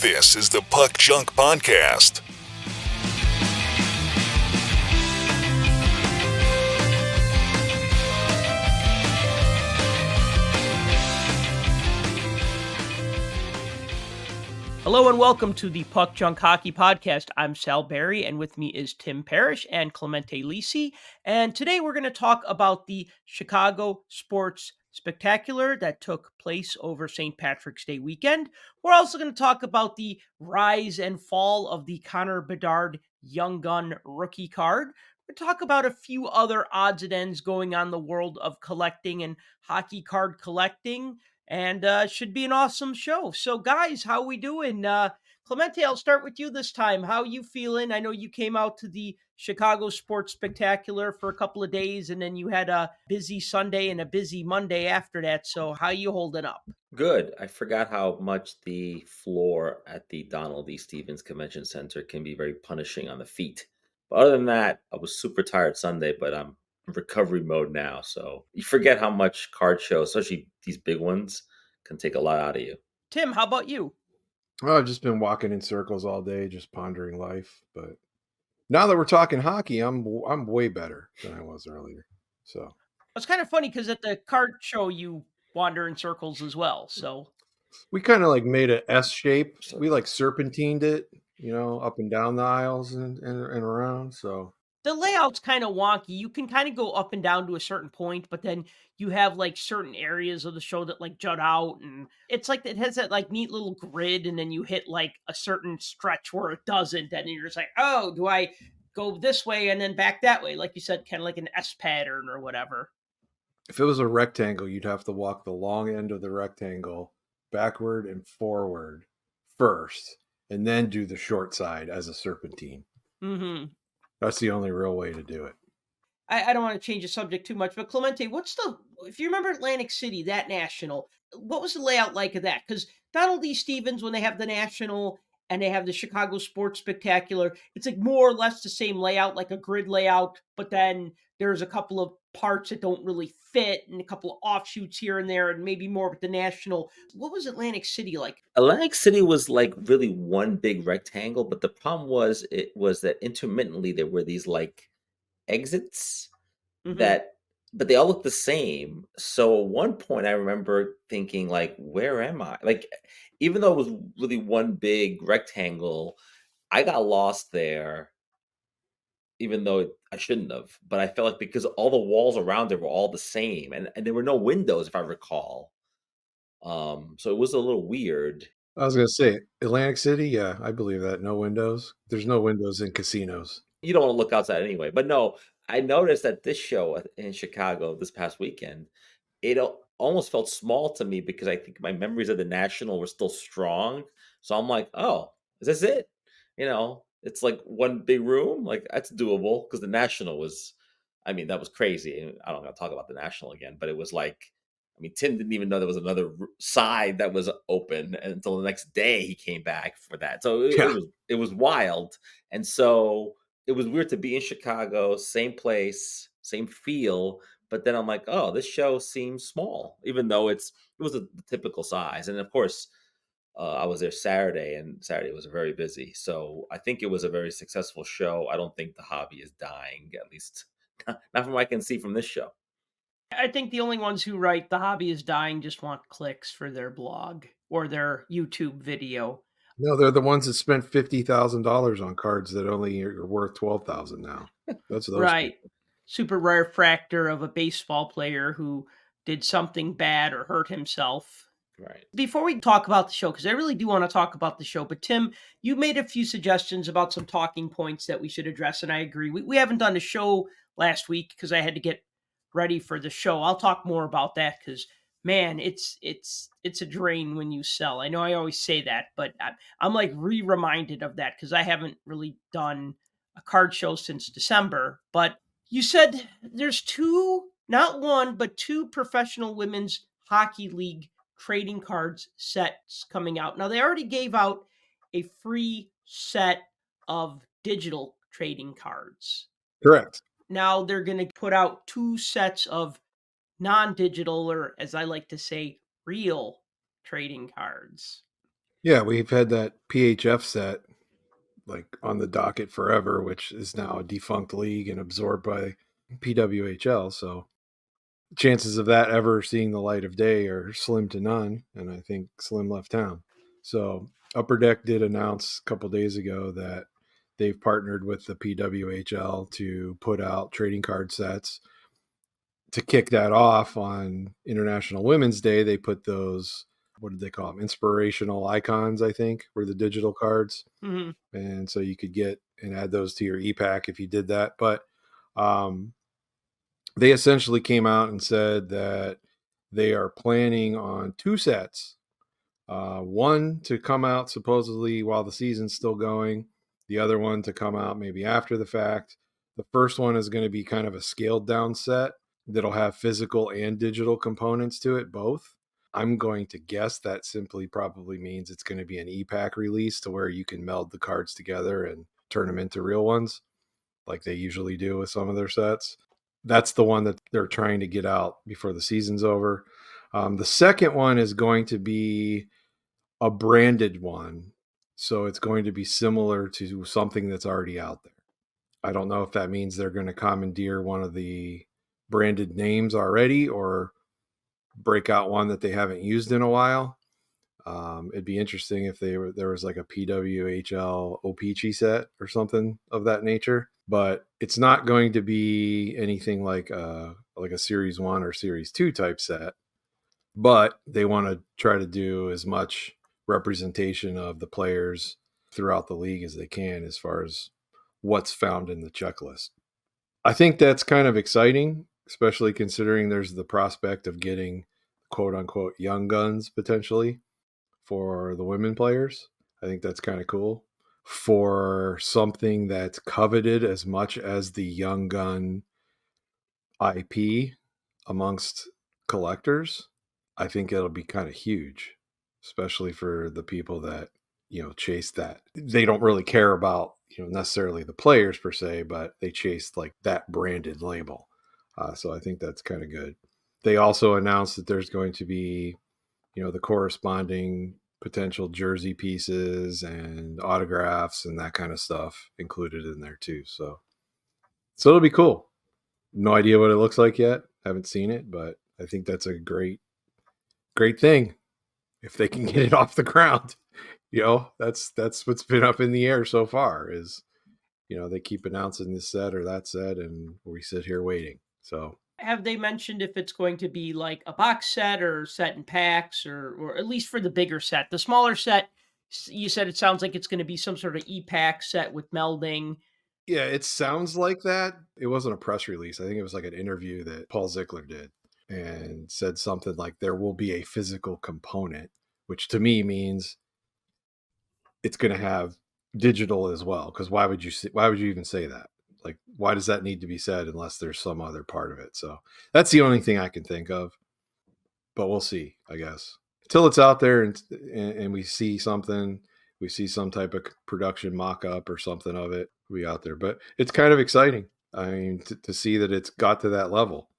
This is the Puck Junk Podcast. Hello and welcome to the Puck Junk Hockey Podcast. I'm Sal Berry, and with me is Tim Parrish and Clemente Lisi. And today we're going to talk about the Chicago Sports Spectacular that took place over St. Patrick's Day weekend. We're also going to talk about the rise and fall of the Connor Bedard Young Gun rookie card. We'll talk about a few other odds and ends going on in the world of collecting and hockey card collecting. And should be an awesome show. So, guys, how we doing? Clemente, I'll start with you this time. How you feeling? I know you came out to the Chicago Sports Spectacular for a couple of days, and then you had a busy Sunday and a busy Monday after that. So, how you holding up? Good. I forgot how much the floor at the Donald E. Stevens Convention Center can be very punishing on the feet. But other than that, I was super tired Sunday, but I'm recovery mode now, so you forget how much card shows, especially these big ones, can take a lot out of you. Tim, how about you? Well, I've just been walking in circles all day, just pondering life. But now that we're talking hockey, I'm way better than I was earlier. So it's kind of funny because at the card show you wander in circles as well. So we kind of like made a S shape. We like serpentined it, up and down the aisles and around. So the layout's kind of wonky. You can kind of go up and down to a certain point, but then you have like certain areas of the show that like jut out, and it's like it has that like neat little grid, and then you hit like a certain stretch where it doesn't, and you're just like, oh, do I go this way and then back that way? Like you said, kind of like an S pattern or whatever. If it was a rectangle, you'd have to walk the long end of the rectangle backward and forward first, and then do the short side as a serpentine. Mm-hmm. That's the only real way to do it. I don't want to change the subject too much, but Clemente, if you remember Atlantic City, that national, what was the layout like of that? Because Donald E. Stevens, when they have the national and they have the Chicago Sports Spectacular, it's like more or less the same layout, like a grid layout, but then there's a couple of parts that don't really fit and a couple of offshoots here and there and maybe more with the national. What was Atlantic City like? Atlantic City was like really one big rectangle, but the problem was that intermittently there were these like exits but they all looked the same. So at one point I remember thinking like, where am I? Like, even though it was really one big rectangle, I got lost there, even though I shouldn't have. But I felt like because all the walls around it were all the same, and there were no windows, if I recall. So it was a little weird. I was going to say, Atlantic City, yeah, I believe that. No windows. There's no windows in casinos. You don't want to look outside anyway. But no, I noticed that this show in Chicago this past weekend, it almost felt small to me because I think my memories of the National were still strong. So I'm like, oh, is this it? It's like one big room. Like, that's doable because the National was, that was crazy. I don't want to talk about the National again, but it was like, Tim didn't even know there was another side that was open until the next day he came back for that. So it was wild. And so it was weird to be in Chicago, same place, same feel. But then I'm like, oh, this show seems small, even though it was the typical size. And of course, I was there Saturday, and Saturday was very busy. So I think it was a very successful show. I don't think the hobby is dying, at least not from what I can see from this show. I think the only ones who write the hobby is dying just want clicks for their blog or their YouTube video. No, they're the ones that spent $50,000 on cards that only are worth $12,000 now. That's those right. People. Super rare fractor of a baseball player who did something bad or hurt himself. Right. Before we talk about the show, because I really do want to talk about the show, but Tim, you made a few suggestions about some talking points that we should address, and I agree. We haven't done a show last week because I had to get ready for the show. I'll talk more about that because, man, it's a drain when you sell. I know I always say that, but I'm like reminded of that because I haven't really done a card show since December. But you said there's not one, but two professional women's hockey league trading cards sets coming out. Now, they already gave out a free set of digital trading cards. Correct. Now they're going to put out two sets of non-digital, or as I like to say, real trading cards. Yeah, we've had that PHF set like on the docket forever, which is now a defunct league and absorbed by PWHL. So chances of that ever seeing the light of day are slim to none, and I think Slim left town. So Upper Deck did announce a couple days ago that they've partnered with the PWHL to put out trading card sets. To kick that off on International Women's Day, they put those, what did they call them? Inspirational icons, I think, were the digital cards. Mm-hmm. And so you could get and add those to your e-pack if you did that. But they essentially came out and said that they are planning on two sets. One to come out supposedly while the season's still going, the other one to come out maybe after the fact. The first one is going to be kind of a scaled down set that'll have physical and digital components to it, both. I'm going to guess that simply probably means it's going to be an e-pack release to where you can meld the cards together and turn them into real ones like they usually do with some of their sets. That's the one that they're trying to get out before the season's over. The second one is going to be a branded one. So it's going to be similar to something that's already out there. I don't know if that means they're going to commandeer one of the branded names already or break out one that they haven't used in a while. It'd be interesting if there was like a PWHL O-Pee-Chee set or something of that nature, but it's not going to be anything like a Series 1 or Series 2 type set, but they want to try to do as much representation of the players throughout the league as they can as far as what's found in the checklist. I think that's kind of exciting, especially considering there's the prospect of getting quote unquote young guns potentially for the women players. I think that's kind of cool for something that's coveted as much as the young gun IP amongst collectors. I think it'll be kind of huge, especially for the people that, chase that. They don't really care about, necessarily the players per se, but they chase like that branded label. So I think that's kind of good. They also announced that there's going to be, the corresponding potential jersey pieces and autographs and that kind of stuff included in there too. So it'll be cool. No idea what it looks like yet. Haven't seen it, but I think that's a great thing if they can get it off the ground. That's what's been up in the air so far is, they keep announcing this set or that set and we sit here waiting. So Have they mentioned if it's going to be like a box set or set in packs or at least for the bigger set? The smaller set, you said it sounds like it's going to be some sort of e-pack set with melding. yeah, it sounds like that. It wasn't a press release. I think it was like an interview that Paul Zickler did and said something like there will be a physical component, which to me means it's going to have digital as well. Because why would you even say that? Like, why does that need to be said unless there's some other part of it? So that's the only thing I can think of. But we'll see, I guess. Until it's out there and we see something, we see some type of production mock-up or something of it, we out there. But it's kind of exciting. I mean, to see that it's got to that level.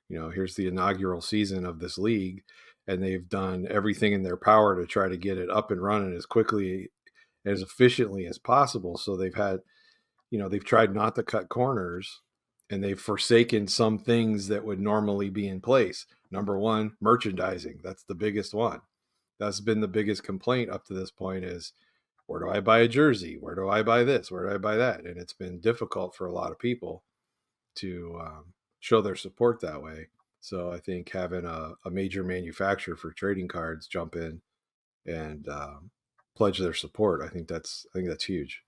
Here's the inaugural season of this league, and they've done everything in their power to try to get it up and running as quickly, as efficiently as possible. So they've had, they've tried not to cut corners, and they've forsaken some things that would normally be in place. Number one, merchandising. That's the biggest one. That's been the biggest complaint up to this point is, where do I buy a jersey? Where do I buy this? Where do I buy that? And it's been difficult for a lot of people to show their support that way. So I think having a major manufacturer for trading cards jump in and pledge their support, I think that's huge.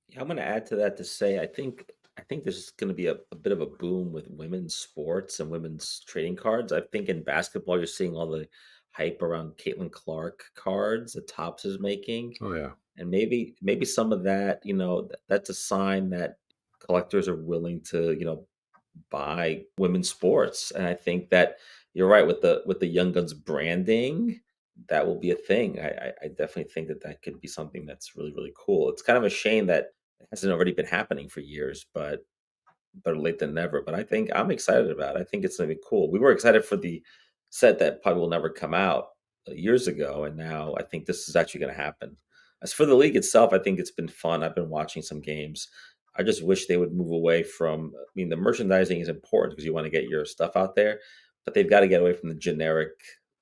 Yeah, I'm going to add to that to say I think there's going to be a bit of a boom with women's sports and women's trading cards. I think in basketball you're seeing all the hype around Caitlin Clark cards that Topps is making, Oh yeah. and maybe some of that, that's a sign that collectors are willing to, buy women's sports. And I think that you're right with the Young Guns branding. That will be a thing. I definitely think that could be something that's really really cool. It's kind of a shame that it hasn't already been happening for years, but better late than never. But I think I'm excited about it. I think it's gonna be cool. We were excited for the set that probably will never come out, years ago, and now I think this is actually going to happen. As for the league itself, I think it's been fun. I've been watching some games. I just wish they would move away from. I mean, the merchandising is important because you want to get your stuff out there, but they've got to get away from the generic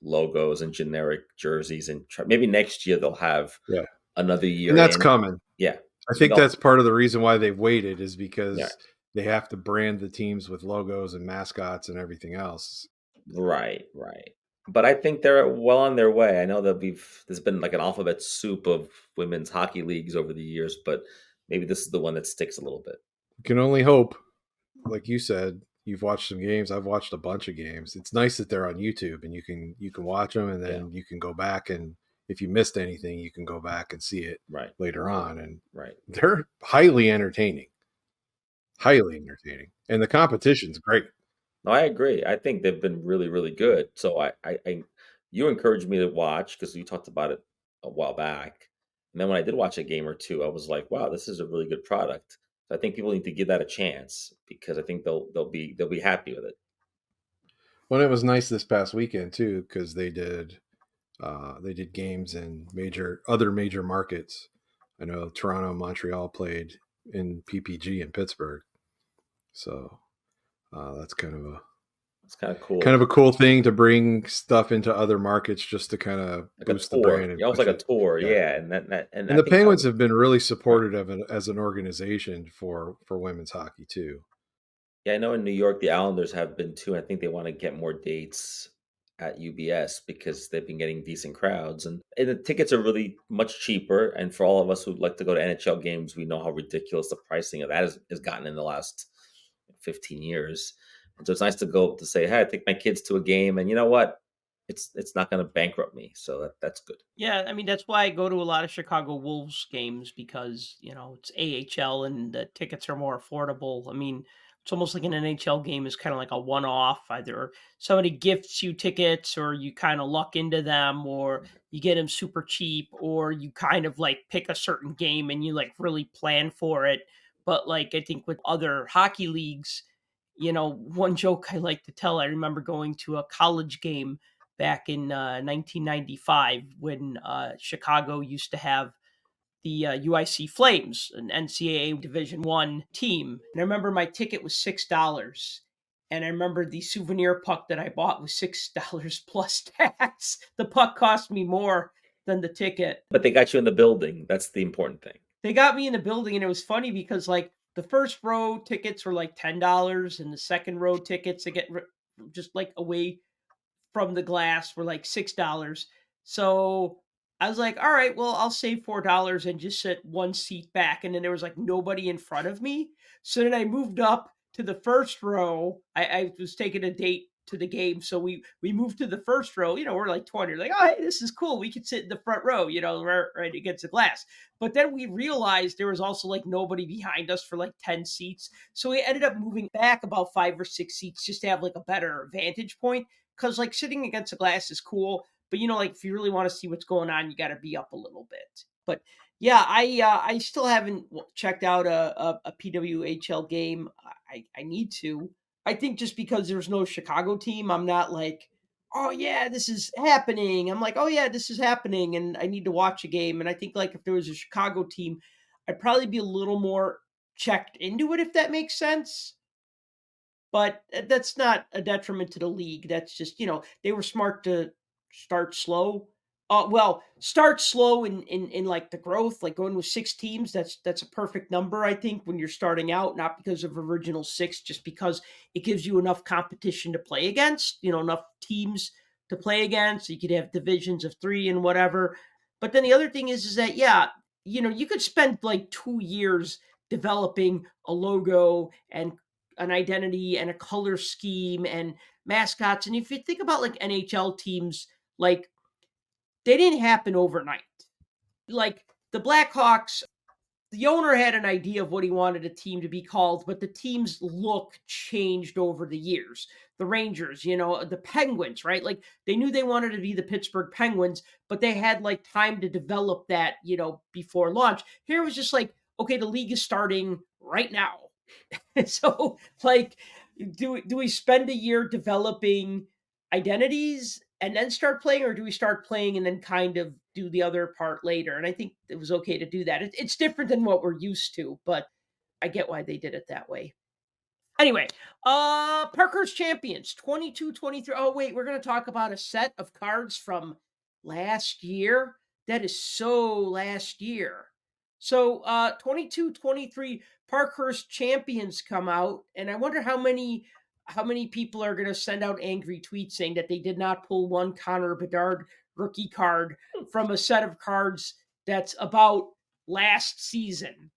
logos and generic jerseys. And maybe next year they'll have Yeah. another year, And that's coming. Yeah, I think that's part of the reason why they've waited is because Yeah. they have to brand the teams with logos and mascots and everything else. Right. But I think they're well on their way. I know that there's been like an alphabet soup of women's hockey leagues over the years, but maybe this is the one that sticks a little bit. You can only hope. Like you said, you've watched some games. I've watched a bunch of games. It's nice that they're on YouTube and you can watch them, and then you can go back, and if you missed anything, you can go back and see it later on. And they're highly entertaining. And the competition's great. No, I agree. I think they've been really, really good. So you encouraged me to watch because you talked about it a while back. And then when I did watch a game or two, I was like, wow, this is a really good product. So I think people need to give that a chance because I think they'll be happy with it. Well, it was nice this past weekend too, because they did games in other major markets. I know Toronto and Montreal played in PPG in Pittsburgh. So that's kind of cool. Kind of a cool thing to bring stuff into other markets just to kind of like boost the brand. Almost like a tour, yeah. And the Penguins have been really supportive of it as an organization for women's hockey too. Yeah, I know in New York the Islanders have been too. I think they want to get more dates at UBS because they've been getting decent crowds, and the tickets are really much cheaper. And for all of us who like to go to NHL games, we know how ridiculous the pricing of that has gotten in the last 15 years. And so it's nice to go to say, hey, I take my kids to a game, and you know what? It's not going to bankrupt me. So that's good. Yeah, I mean, that's why I go to a lot of Chicago Wolves games because, it's AHL and the tickets are more affordable. I mean, it's almost like an NHL game is kind of like a one-off. Either somebody gifts you tickets or you kind of luck into them or you get them super cheap or you kind of like pick a certain game and you like really plan for it. But like, I think with other hockey leagues, one joke I like to tell, I remember going to a college game back in 1995 when Chicago used to have the UIC Flames, an NCAA Division I team. And I remember my ticket was $6. And I remember the souvenir puck that I bought was $6 plus tax. The puck cost me more than the ticket. But they got you in the building. That's the important thing. They got me in the building, and it was funny because like the first row tickets were like $10, and the second row tickets that get just like away from the glass were like $6. So I was like, all right, well, I'll save $4 and just sit one seat back. And then there was like nobody in front of me. So then I moved up to the first row. I was taking a date to the game. So we moved to the first row. We're like 20. We're like, oh, hey, this is cool. We could sit in the front row, right against the glass. But then we realized there was also like nobody behind us for like 10 seats. So we ended up moving back about 5 or 6 seats just to have like a better vantage point. Because like sitting against the glass is cool, but like if you really want to see what's going on, you got to be up a little bit. But yeah, I still haven't checked out a PWHL game. I need to. I think just because there's no Chicago team, I'm not like, oh yeah, this is happening. I'm like, oh yeah, this is happening, and I need to watch a game. And I think like if there was a Chicago team, I'd probably be a little more checked into it, if that makes sense. But that's not a detriment to the league. That's just, they were smart to start slow. Start slow in like the growth, like going with 6 teams. That's a perfect number, I think, when you're starting out, not because of original 6, just because it gives you enough competition to play against, enough teams to play against. You could have divisions of 3 and whatever. But then the other thing is that, yeah, you could spend like 2 years developing a logo and an identity and a color scheme and mascots. And if you think about like NHL teams, like they didn't happen overnight. Like the Blackhawks, the owner had an idea of what he wanted a team to be called, but the team's look changed over the years. The Rangers, the Penguins, right? Like they knew they wanted to be the Pittsburgh Penguins, but they had like time to develop that, before launch. Here it was just like, okay, the league is starting right now. So like, do we spend a year developing identities and then start playing, or do we start playing and then kind of do the other part later? And I think it was okay to do that. It's different than what we're used to, but I get why they did it that way. Anyway, Parkhurst Champions 22, 23. Oh, wait, we're going to talk about a set of cards from last year. That is so last year. So, 22, 23 Parkhurst Champions come out, and I wonder how many people are going to send out angry tweets saying that they did not pull one Connor Bedard rookie card from a set of cards that's about last season.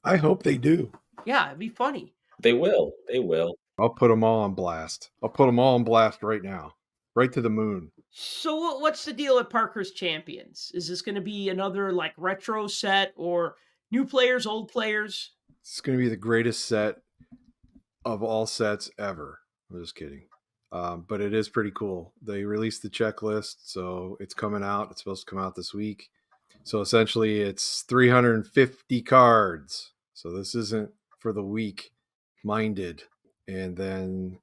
I hope they do. Yeah, it'd be funny. They will. They will. I'll put them all on blast. I'll put them all on blast right now, right to the moon. So what's the deal at Parkhurst Champions? Is this going to be another like retro set or new players, old players? It's going to be the greatest set of all sets ever. I'm just kidding. But it is pretty cool. They released the checklist, so it's coming out. It's supposed to come out this week. So essentially, it's 350 cards. So this isn't for the weak-minded. And then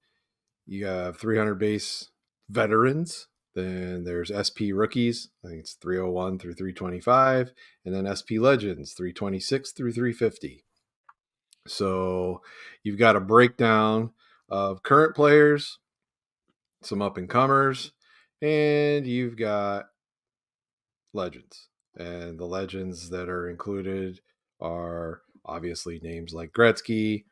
you have 300 base veterans. Then there's SP rookies. I think it's 301 through 325. And then SP legends, 326 through 350. So you've got a breakdown of current players, some up-and-comers, and you've got legends. And the legends that are included are obviously names like Gretzky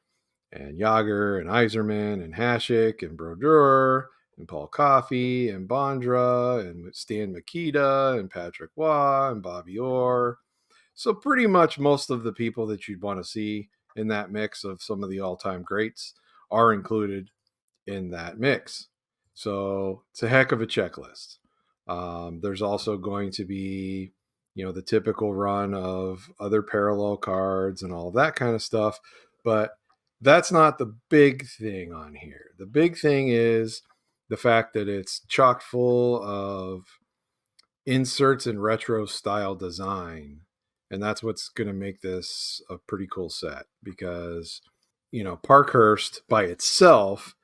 and Yager and Yzerman and Hasek and Brodeur and Paul Coffey and Bondra and Stan Mikita and Patrick Waugh and Bobby Orr. So pretty much most of the people that you'd want to see in that mix of some of the all-time greats are included in that mix. So it's a heck of a checklist. There's also going to be, the typical run of other parallel cards and all of that kind of stuff. But that's not the big thing on here. The big thing is the fact that it's chock full of inserts and retro style design. And that's what's going to make this a pretty cool set because, Parkhurst by itself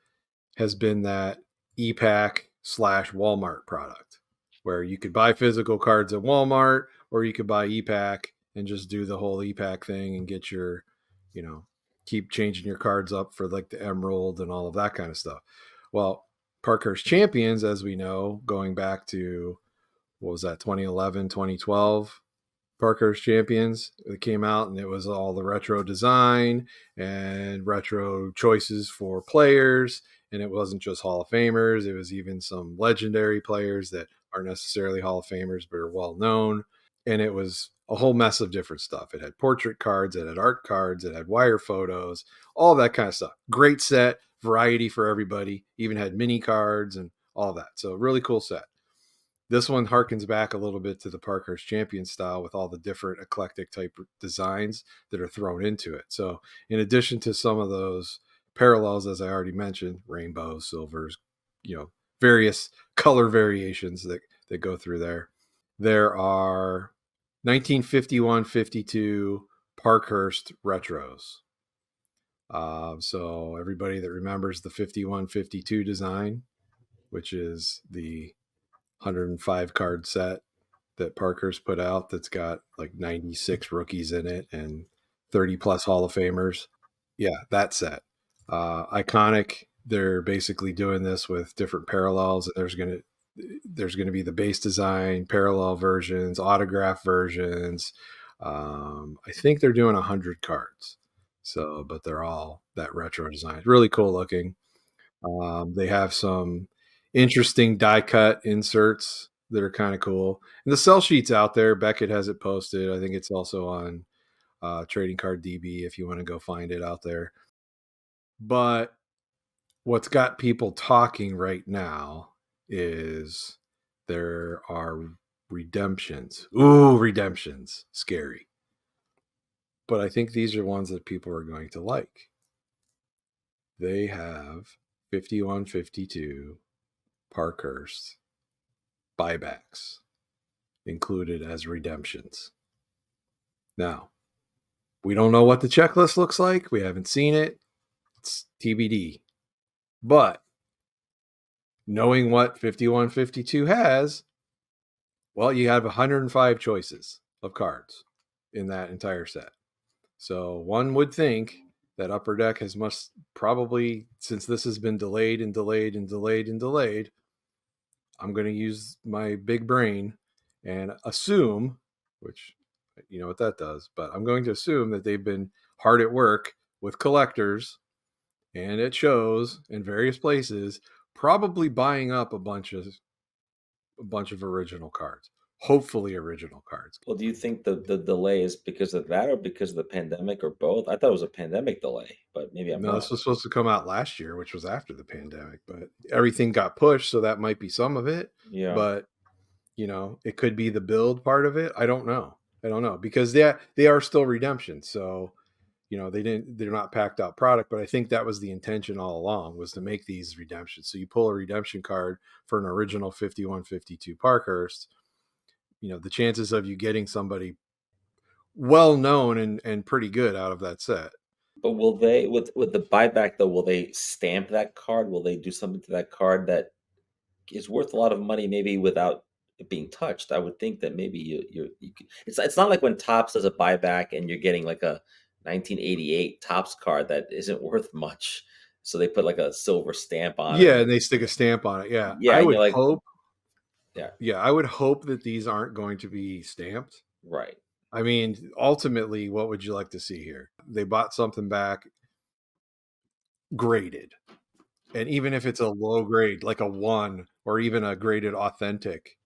has been that e-pack / Walmart product where you could buy physical cards at Walmart or you could buy e-pack and just do the whole e-pack thing and get your, keep changing your cards up for like the Emerald and all of that kind of stuff. Well, Parkhurst Champions, as we know, going back to, 2011, 2012, Parkhurst Champions, it came out and it was all the retro design and retro choices for players. And it wasn't just Hall of Famers. It was even some legendary players that aren't necessarily Hall of Famers, but are well known. And it was a whole mess of different stuff. It had portrait cards, it had art cards, it had wire photos, all that kind of stuff. Great set, variety for everybody, even had mini cards and all that. So really cool set. This one harkens back a little bit to the Parkhurst Champion style with all the different eclectic type designs that are thrown into it. So in addition to some of those parallels, as I already mentioned, rainbows, silvers, various color variations that go through there. There are 1951-52 Parkhurst retros. So everybody that remembers the 51-52 design, which is the 105 card set that Parkhurst put out that's got like 96 rookies in it and 30 plus Hall of Famers. Yeah, that set. Iconic. They're basically doing this with different parallels. There's going to be the base design, parallel versions, autograph versions. I think they're doing 100 cards. So, but they're all that retro design. Really cool looking. They have some interesting die cut inserts that are kind of cool. And the sell sheet's out there. Beckett has it posted. I think it's also on Trading Card DB if you want to go find it out there. But what's got people talking right now is there are redemptions. Ooh, redemptions. Scary. But I think these are ones that people are going to like. They have 51-52 Parkhurst buybacks included as redemptions. Now, we don't know what the checklist looks like. We haven't seen it. It's TBD. But knowing what 5152 has, well, you have 105 choices of cards in that entire set. So one would think that Upper Deck must probably, since this has been delayed and delayed and delayed and delayed, I'm going to use my big brain and assume, which you know what that does, but I'm going to assume that they've been hard at work with collectors and at shows in various places, probably buying up a bunch of original cards. Hopefully original cards. Well, do you think the delay is because of that or because of the pandemic or both? I thought it was a pandemic delay, but maybe I'm No, wrong. this was supposed to come out last year, which was after the pandemic, but everything got pushed, so that might be some of it. Yeah. But you know, it could be the build part of it. I don't know because they are still redemption. So, you know, they're not packed out product, but I think that was the intention all along, was to make these redemptions. So you pull a redemption card for an original 5152 Parkhurst, you know, the chances of you getting somebody well known and pretty good out of that set. But will they, with the buyback though, will they stamp that card? Will they do something to that card that is worth a lot of money, maybe without it being touched? I would think that maybe you could, it's not like when Topps does a buyback and you're getting like a 1988 Topps card that isn't worth much, so they put like a silver stamp on it. Yeah, and they stick a stamp on it. Yeah, Yeah, I and would you're like, hope. yeah, I would hope that these aren't going to be stamped. right. I mean, ultimately, what would you like to see here? They bought something back graded. And even if it's a low grade, like a 1 or even a graded authentic,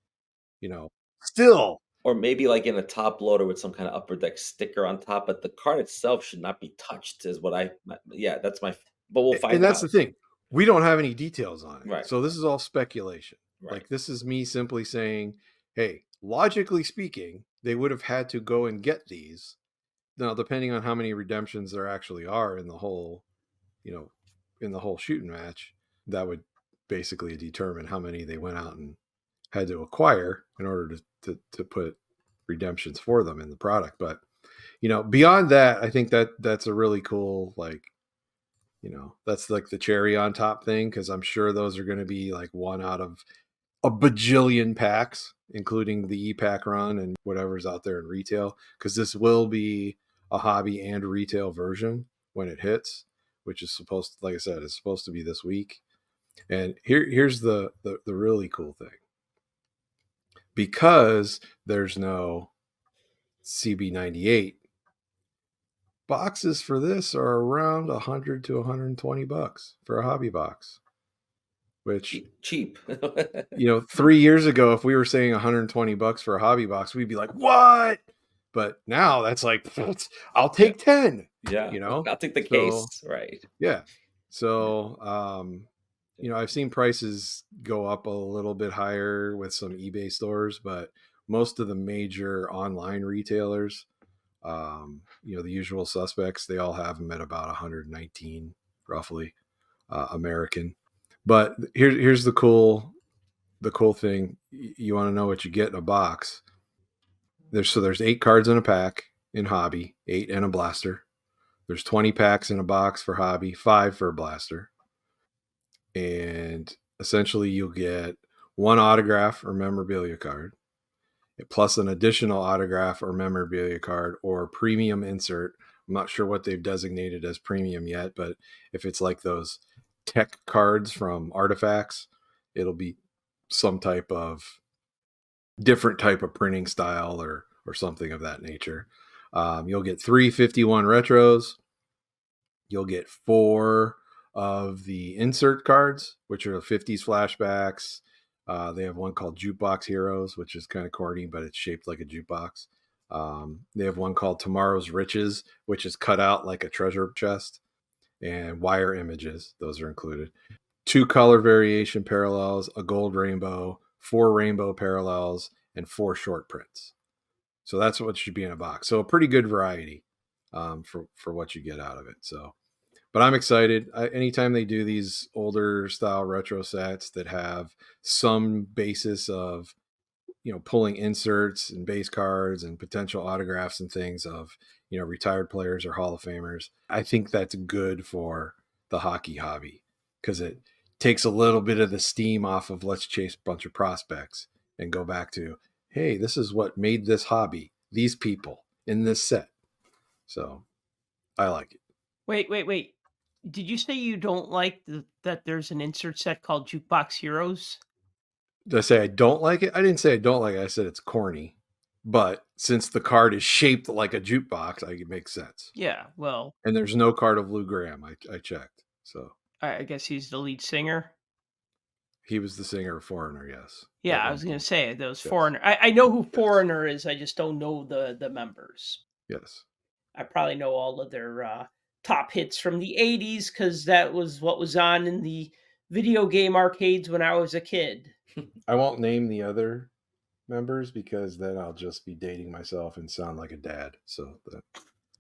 you know, still. Or maybe like in a top loader with some kind of Upper Deck sticker on top, but the card itself should not be touched, is what yeah, that's my, but we'll find And that's out. the thing. We don't have any details on it. Right. So this is all speculation. Right. Like, this is me simply saying, hey, logically speaking, they would have had to go and get these. Now, depending on how many redemptions there actually are in the whole, you know, in the whole shooting match, that would basically determine how many they went out and had to acquire in order to put redemptions for them in the product. But, you know, beyond that, I think that's a really cool, like, you know, that's like the cherry on top thing, because I'm sure those are going to be like one out of a bajillion packs, including the e-pack run and whatever's out there in retail, because this will be a hobby and retail version when it hits, which is supposed to, like I said, is supposed to be this week. And here's the really cool thing. Because there's no CB98, boxes for this are around $100 to $120 for a hobby box, which cheap. You know, 3 years ago, if we were saying $120 for a hobby box, we'd be like, what? But now that's like, I'll take 10. Yeah, you know, I'll take the case. Right. Yeah. So, you know, I've seen prices go up a little bit higher with some eBay stores, but most of the major online retailers, you know, the usual suspects, they all have them at about 119 roughly, American. But here's the cool thing. You want to know what you get in a box. There's 8 cards in a pack in hobby, 8 and a blaster. There's 20 packs in a box for hobby, 5 for a blaster. And essentially you'll get 1 autograph or memorabilia card, plus an additional autograph or memorabilia card or premium insert. I'm not sure what they've designated as premium yet, but if it's like those tech cards from Artifacts, it'll be some type of different type of printing style or something of that nature. You'll get 3 51 retros. You'll get 4 of the insert cards, which are 50s flashbacks. They have one called Jukebox Heroes, which is kind of corny, but it's shaped like a jukebox. They have one called Tomorrow's Riches, which is cut out like a treasure chest, and wire images. Those are included. 2 color variation parallels, a gold rainbow, 4 rainbow parallels, and 4 short prints. So that's what should be in a box. So a pretty good variety for what you get out of it. So, but I'm excited. Anytime they do these older style retro sets that have some basis of, you know, pulling inserts and base cards and potential autographs and things of, you know, retired players or Hall of Famers, I think that's good for the hockey hobby, because it takes a little bit of the steam off of let's chase a bunch of prospects and go back to, hey, this is what made this hobby, these people in this set. So I like it. Wait. Did you say you don't like that there's an insert set called Jukebox Heroes? Did I say I don't like it? I didn't say I don't like it. I said it's corny. But since the card is shaped like a jukebox, it makes sense. Yeah, well, And there's no card of Lou Graham. I checked. So I guess he's the lead singer. he was the singer of Foreigner, yes. Yeah, at I one was going to point. say those Yes. Foreigner. I know who Foreigner is. I just don't know the members. Yes. I probably know all of their top hits from the 80s because that was what was on in the video game arcades when I was a kid. I won't name the other members because then I'll just be dating myself and sound like a dad. So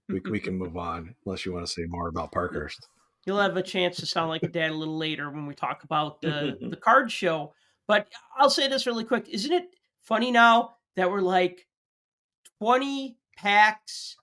we can move on unless you want to say more about Parkhurst. You'll have a chance to sound like a dad a little later when we talk about the card show. But I'll say this really quick. Isn't it funny now that we're like 20 packs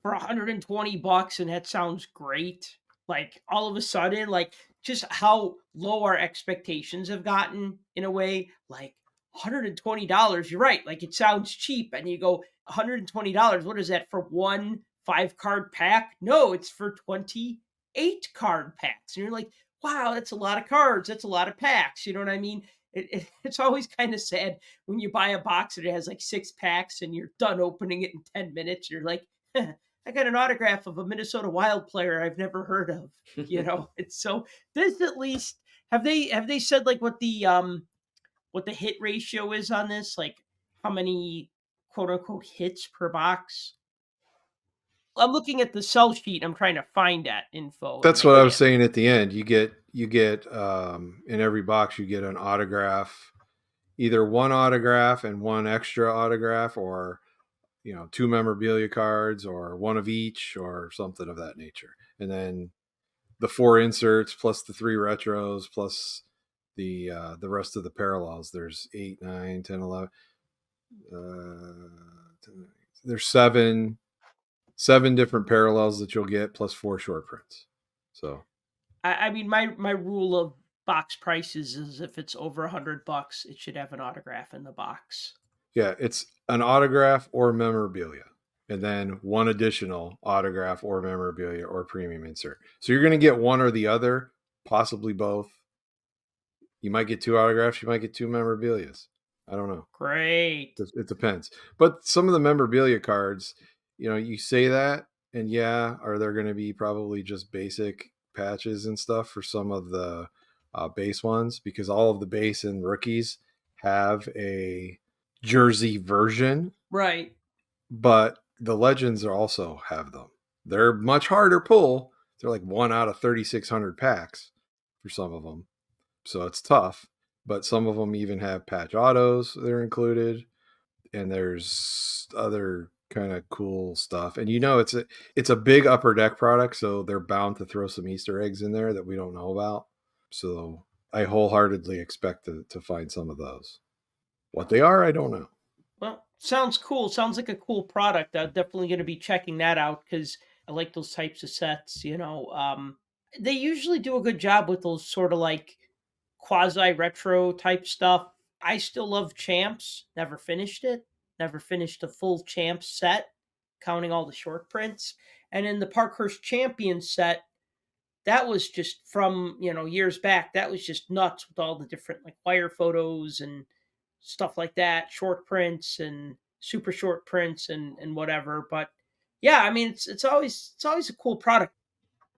for $120 and that sounds great? Like all of a sudden, like just how low our expectations have gotten in a way. Like $120, you're right. Like it sounds cheap, and you go $120. What is that for one 5-card pack? No, it's for 28 card packs. And you're like, wow, that's a lot of cards. That's a lot of packs. You know what I mean? It's always kind of sad when you buy a box that has like 6 packs and you're done opening it in 10 minutes. You're like, I got an autograph of a Minnesota Wild player I've never heard of. You know, it's so this at least have they said like what the hit ratio is on this? Like how many quote unquote hits per box? I'm looking at the sell sheet. I'm trying to find that info. That's what I was saying at the end. You get in every box you get an autograph, either one autograph and one extra autograph, or 2 memorabilia cards, or one of each, or something of that nature. And then the 4 inserts plus the 3 retros plus the rest of the parallels. There's 8, 9, 10, 11. There's seven different parallels that you'll get plus 4 short prints. So I mean my rule of box prices is if it's over $100, it should have an autograph in the box. Yeah, it's an autograph or memorabilia, and then one additional autograph or memorabilia or premium insert. So you're going to get one or the other, possibly both. You might get 2 autographs, you might get 2 memorabilias. I don't know. Great. It depends. But some of the memorabilia cards, you say that, and are there going to be probably just basic patches and stuff for some of the base ones, because all of the base and rookies have a jersey version, right? But the legends also have them. They're much harder pull. They're like 1 out of 3,600 packs for some of them, so it's tough. But some of them even have patch autos that are included, and there's other kind of cool stuff. And it's a big upper deck product, so they're bound to throw some Easter eggs in there that we don't know about. So I wholeheartedly expect to find some of those. What they are, I don't know. Well, sounds cool. Sounds like a cool product. I'm definitely going to be checking that out because I like those types of sets. They usually do a good job with those sort of like quasi retro type stuff. I still love Champs. Never finished it. Never finished a full Champs set, counting all the short prints. And in the Parkhurst Champions set, that was just from years back. That was just nuts with all the different like wire photos and stuff like that, short prints and super short prints and whatever. But yeah, I mean it's always a cool product.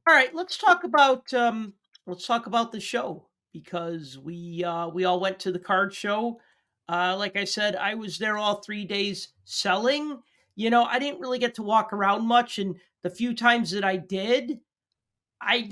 All right, let's talk about the show because we all went to the card show. Like I said, I was there all 3 days selling. I didn't really get to walk around much, and the few times that I did, I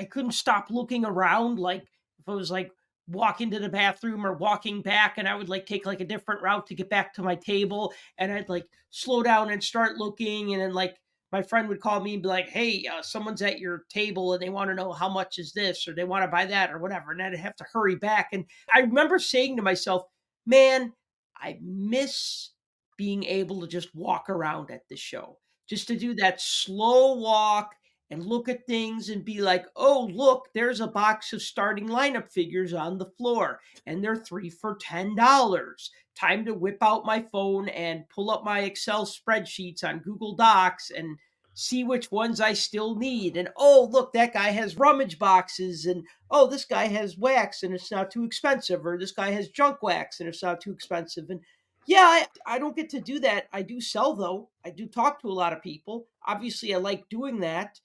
couldn't stop looking around. Like if I was like walking to the bathroom or walking back, and I would like take like a different route to get back to my table, and I'd like slow down and start looking, and then like my friend would call me and be like, "Hey, someone's at your table and they want to know how much is this, or they want to buy that, or whatever," and I'd have to hurry back. And I remember saying to myself, "Man, I miss being able to just walk around at the show, just to do that slow walk and look at things and be like, oh, look, there's a box of starting lineup figures on the floor and they're 3 for $10. Time to whip out my phone and pull up my Excel spreadsheets on Google Docs and see which ones I still need. And oh, look, that guy has rummage boxes. And oh, this guy has wax and it's not too expensive. Or this guy has junk wax and it's not too expensive. And yeah, I don't get to do that. I do sell, though. I do talk to a lot of people. Obviously, I like doing that.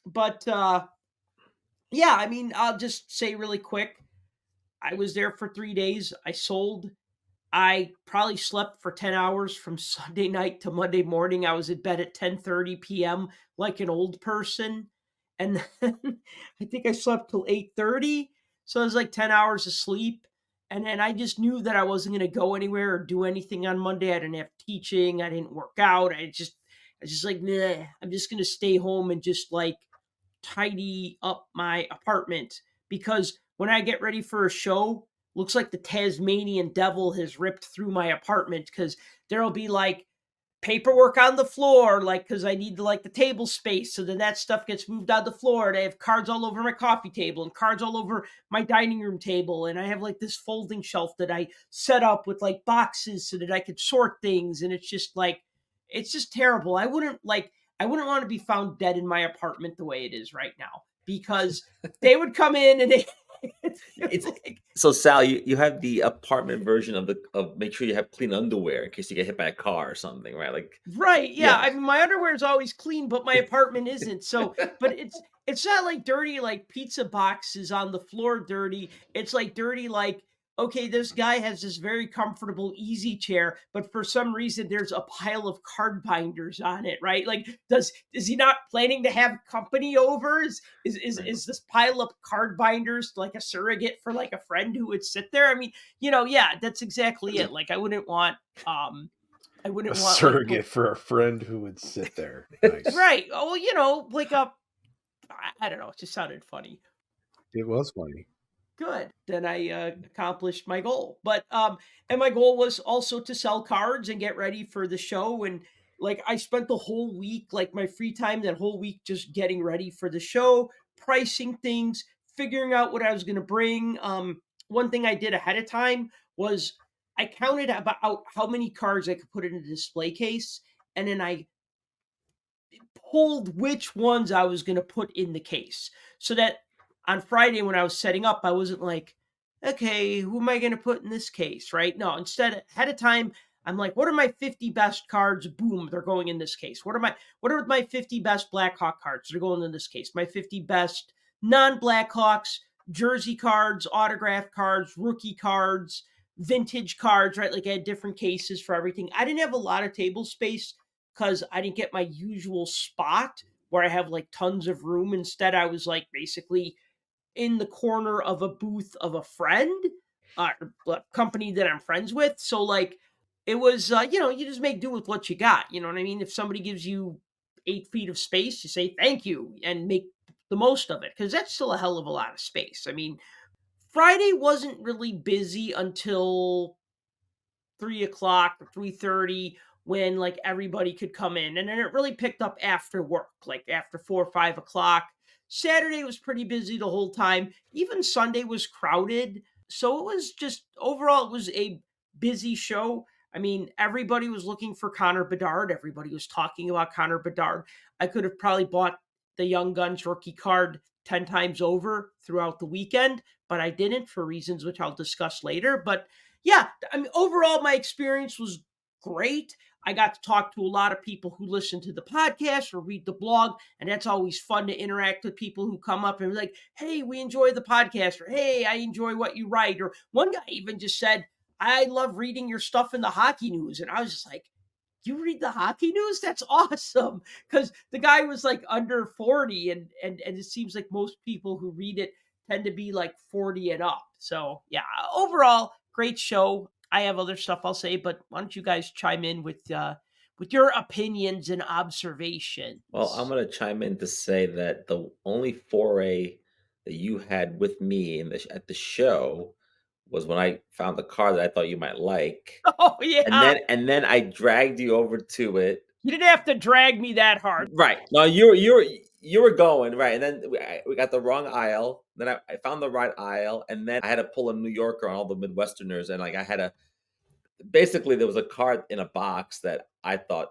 But yeah, I mean, I'll just say really quick, I was there for 3 days. I sold. I probably slept for 10 hours from Sunday night to Monday morning. I was in bed at 10:30 p.m. like an old person. And then I think I slept till 8:30. So it was like 10 hours of sleep. And then I just knew that I wasn't going to go anywhere or do anything on Monday. I didn't have teaching. I didn't work out. I just like, nah, I'm just going to stay home and just like tidy up my apartment because when I get ready for a show, looks like the Tasmanian devil has ripped through my apartment because there'll be like paperwork on the floor, like because I need the table space. So then that stuff gets moved on the floor. And I have cards all over my coffee table and cards all over my dining room table. And I have like this folding shelf that I set up with like boxes so that I could sort things. And it's just terrible. I wouldn't want to be found dead in my apartment the way it is right now because they would come in and they It's so Sal, you have the apartment version of make sure you have clean underwear in case you get hit by a car or something, right? Like right, yeah. yeah. I mean, my underwear is always clean, but my apartment isn't. So, but it's not like dirty like pizza boxes on the floor dirty. It's like dirty like okay, this guy has this very comfortable easy chair, but for some reason there's a pile of card binders on it, right? Like is he not planning to have company over? Is this pile of card binders like a surrogate for like a friend who would sit there? I mean, yeah, that's exactly it. Like I wouldn't A want surrogate for a friend who would sit there. Nice. right. Oh, like I don't know. It just sounded funny. It was funny. Good. Then I accomplished my goal. But and my goal was also to sell cards and get ready for the show. And like I spent the whole week, like my free time, that whole week just getting ready for the show, pricing things, figuring out what I was going to bring. One thing I did ahead of time was I counted about how many cards I could put in a display case, and then I pulled which ones I was going to put in the case so that on Friday when I was setting up, I wasn't like, okay, who am I going to put in this case? Right. No, instead, ahead of time, I'm like, what are my 50 best cards? Boom, they're going in this case. What are my 50 best Blackhawk cards? They're going in this case. My 50 best non-Blackhawks jersey cards, autograph cards, rookie cards, vintage cards, right? Like I had different cases for everything. I didn't have a lot of table space because I didn't get my usual spot where I have like tons of room. Instead, I was like basically in the corner of a booth of a friend, a company that I'm friends with. So like it was, you just make do with what you got. You know what I mean? If somebody gives you 8 feet of space, you say thank you and make the most of it because that's still a hell of a lot of space. I mean, Friday wasn't really busy until 3 o'clock or 3:30 when like everybody could come in. And then it really picked up after work, like after 4 or 5 o'clock. Saturday was pretty busy the whole time. Even Sunday was crowded. So it was just overall, it was a busy show. I mean, everybody was looking for Connor Bedard. Everybody was talking about Connor Bedard. I could have probably bought the Young Guns rookie card 10 times over throughout the weekend, but I didn't for reasons which I'll discuss later. But yeah, I mean, overall, my experience was great. I got to talk to a lot of people who listen to the podcast or read the blog, and that's always fun to interact with people who come up and be like, hey, we enjoy the podcast, or hey, I enjoy what you write. Or one guy even just said, I love reading your stuff in the hockey news. And I was just like, you read the hockey news? That's awesome. Because the guy was like under 40, and it seems like most people who read it tend to be like 40 and up. So yeah, overall, great show. I have other stuff I'll say, but why don't you guys chime in with your opinions and observations? Well, I'm going to chime in to say that the only foray that you had with me at the show was when I found the car that I thought you might like. Oh yeah. And then I dragged you over to it You didn't have to drag me that hard. Right. No, you were going right, and then we got the wrong aisle. Then I found the right aisle, and then I had to pull a New Yorker on all the Midwesterners, and like I had to. Basically, there was a card in a box that I thought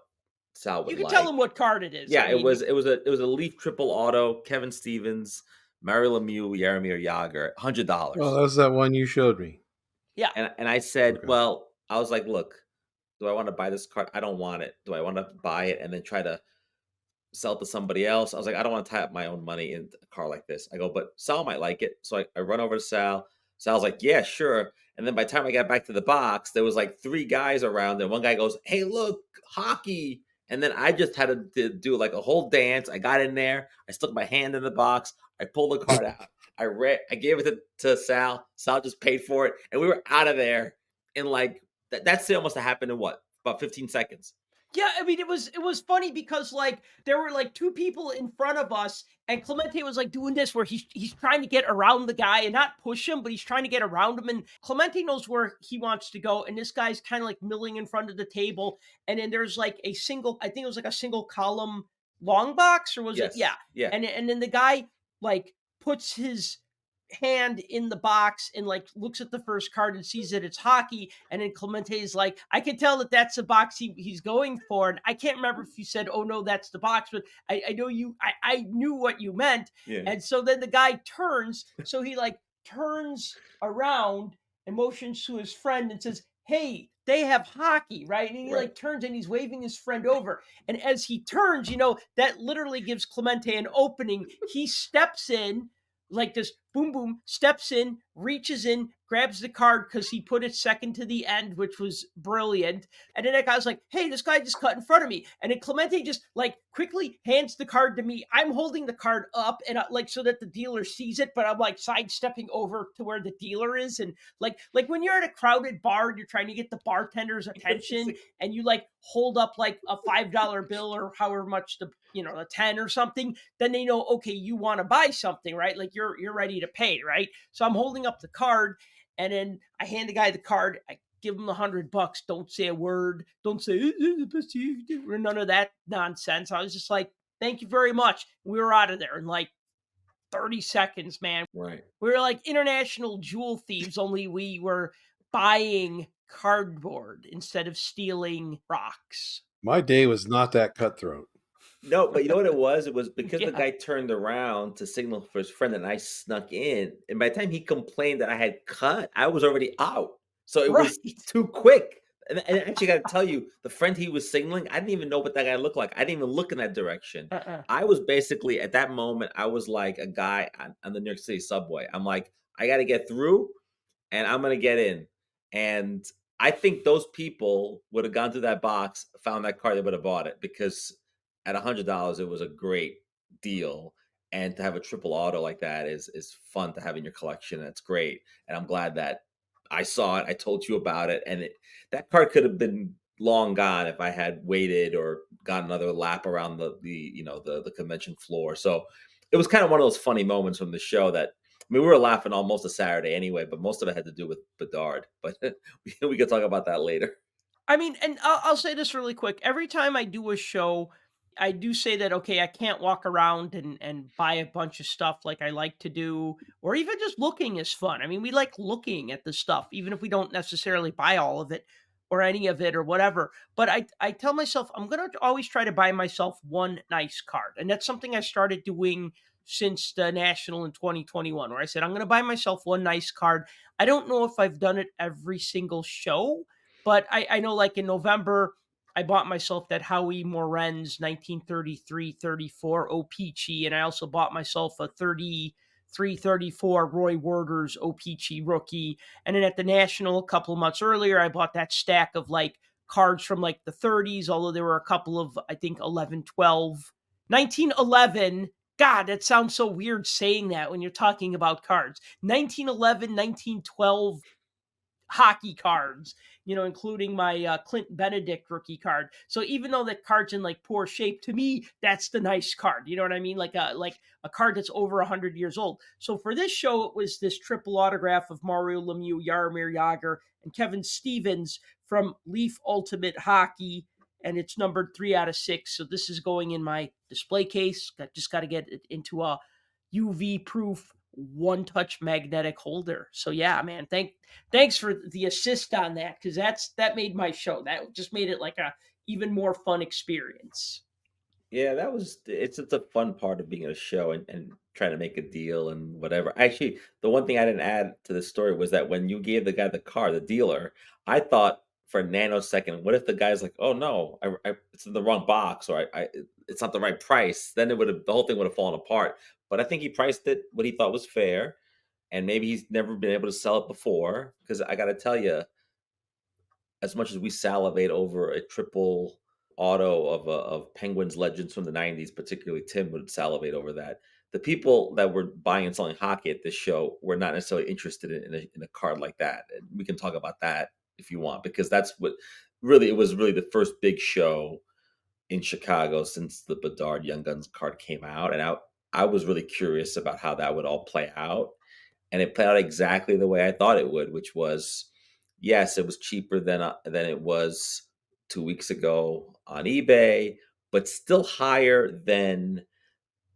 Sal would You can like. tell him what card it is. Yeah, I mean, it was a Leaf triple auto, Kevin Stevens, Mario Lemieux, Jaromir Jagr, $100. Oh, that's that one you showed me. yeah. And I said, Okay. well, I was like, look, do I want to buy this card? I don't want it. Do I want to buy it and then try to sell it to somebody else? I was like, I don't want to tie up my own money in a car like this. I go, but Sal might like it. So I run over to Sal. Sal's like, yeah, sure. And then by the time I got back to the box, there was like 3 guys around, and one guy goes, hey, look, hockey. And then I just had to do like a whole dance. I got in there. I stuck my hand in the box. I pulled the card out. I gave it to Sal. Sal just paid for it. And we were out of there in like, that sale must have happened in what? About 15 seconds. Yeah, I mean, it was funny because like there were like 2 people in front of us, and Clemente was like doing this where he's trying to get around the guy and not push him, but he's trying to get around him. And Clemente knows where he wants to go, and this guy's kind of like milling in front of the table. And then there's like a single, I think it was like a single column long box, or was it? Yes. Yeah. Yeah. And then the guy like puts his hand in the box and like looks at the first card and sees that it's hockey, and then Clemente is like, I can tell that that's the box he's going for. And I can't remember if you said, oh no, that's the box, but I know I knew what you meant. Yeah. And so then the guy turns, so he like turns around and motions to his friend and says, hey, they have hockey, right? And he Right. like turns and he's waving his friend over. And as he turns, that literally gives Clemente an opening. He steps in like this, boom, boom, steps in, reaches in, grabs the card because he put it second to the end, which was brilliant. And then that guy was like, hey, this guy just cut in front of me. And then Clemente just like quickly hands the card to me. I'm holding the card up and like so that the dealer sees it, but I'm like sidestepping over to where the dealer is. And like when you're at a crowded bar and you're trying to get the bartender's attention and you like hold up like a $5 bill or however much a 10 or something, then they know, okay, you want to buy something, right? Like you're ready to pay, right? So I'm holding up the card, and then I hand the guy the card. I give him $100. Don't say a word. Don't say none of that nonsense. I was just like, thank you very much. We were out of there in like 30 seconds, man. Right. We were like international jewel thieves, only we were buying cardboard instead of stealing rocks. My day was not that cutthroat. No, but you know what it was? It was because Yeah. the guy turned around to signal for his friend and I snuck in. And by the time he complained that I had cut, I was already out. So it was Right. too quick. And I actually got to tell you, the friend he was signaling, I didn't even know what that guy looked like. I didn't even look in that direction. I was basically, at that moment, I was like a guy on the New York City subway. I'm like, I got to get through and I'm going to get in. And I think those people would have gone through that box, found that card, they would have bought it because at $100, it was a great deal. And to have a triple auto like that is fun to have in your collection. And it's great. And I'm glad that I saw it. I told you about it. And that card could have been long gone if I had waited or got another lap around the convention floor. So it was kind of one of those funny moments from the show that, I mean, we were laughing almost a Saturday anyway, but most of it had to do with Bedard. But we could talk about that later. I mean, and I'll say this really quick. Every time I do a show, I do say that, okay, I can't walk around and buy a bunch of stuff like I like to do, or even just looking is fun. I mean, we like looking at the stuff, even if we don't necessarily buy all of it or any of it or whatever. But I tell myself, I'm going to always try to buy myself one nice card. And that's something I started doing since the National in 2021, where I said, I'm going to buy myself one nice card. I don't know if I've done it every single show, but I know like in November, I bought myself that Howie Morenz 1933-34 O-Pee-Chee, and I also bought myself a 33-34 Roy Werder's O-Pee-Chee rookie. And then at the National a couple of months earlier, I bought that stack of like cards from like the 30s, although there were a couple of, I think, 1911. God, that sounds so weird saying that when you're talking about cards. 1911, 1912 hockey cards, including my Clint Benedict rookie card. So even though that card's in like poor shape, to me, that's the nice card. You know what I mean? Like a card that's over 100 years old. So for this show, it was this triple autograph of Mario Lemieux, Jaromir Jagr, and Kevin Stevens from Leaf Ultimate Hockey. and it's numbered 3 out of 6. So this is going in my display case. Just got to get it into a UV proof one-touch magnetic holder. So yeah, man, thanks for the assist on that, because that made my show. That just made it like a even more fun experience. Yeah, it's a fun part of being at a show and trying to make a deal and whatever. Actually, the one thing I didn't add to the story was that when you gave the guy the car, the dealer, I thought for a nanosecond, what if the guy's like, "Oh no, it's in the wrong box, or it's not the right price?" Then the whole thing would have fallen apart. But I think he priced it what he thought was fair, and maybe he's never been able to sell it before. Because I got to tell you, as much as we salivate over a triple auto of Penguins legends from the '90s, particularly Tim would salivate over that. The people that were buying and selling hockey at this show were not necessarily interested in a card like that. And we can talk about that if you want, because that's what really it was really the first big show in Chicago since the Bedard Young Guns card came out, and I was really curious about how that would all play out, and it played out exactly the way I thought it would, which was, yes, it was cheaper than it was 2 weeks ago on eBay, but still higher than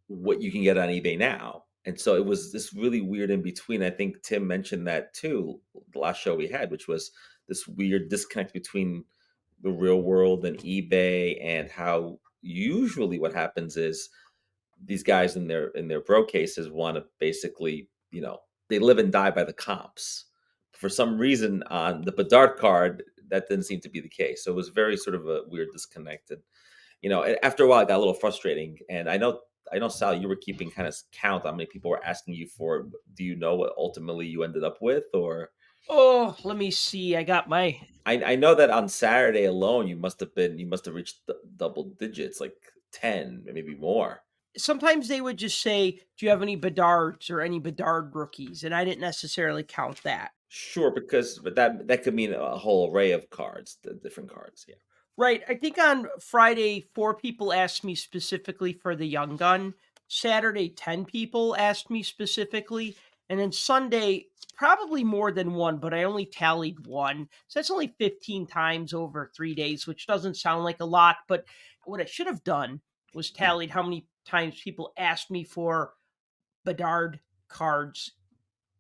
what you can get on eBay now. And so it was this really weird in between. I think Tim mentioned that too, the last show we had, which was this weird disconnect between the real world and eBay, and how usually what happens is these guys in their bro cases want to basically, they live and die by the comps. For some reason, on the Bedard card, that didn't seem to be the case. So it was very sort of a weird disconnect. And after a while, it got a little frustrating. And I know, Sal, you were keeping kind of count on how many people were asking you for it. Do you know what ultimately you ended up with, or? Oh, let me see. I got my I know that on Saturday alone, you must have reached double digits, like 10, maybe more. sometimes they would just say, "Do you have any Bedards or any Bedard rookies?" And I didn't necessarily count that. Sure, but that could mean a whole array of cards, the different cards. Yeah. Right. I think on Friday, 4 people asked me specifically for the Young Gun. Saturday, 10 people asked me specifically. And then Sunday, probably more than one, but I only tallied one. So that's only 15 times over 3 days, which doesn't sound like a lot. But what I should have done was tallied how many times people asked me for Bedard cards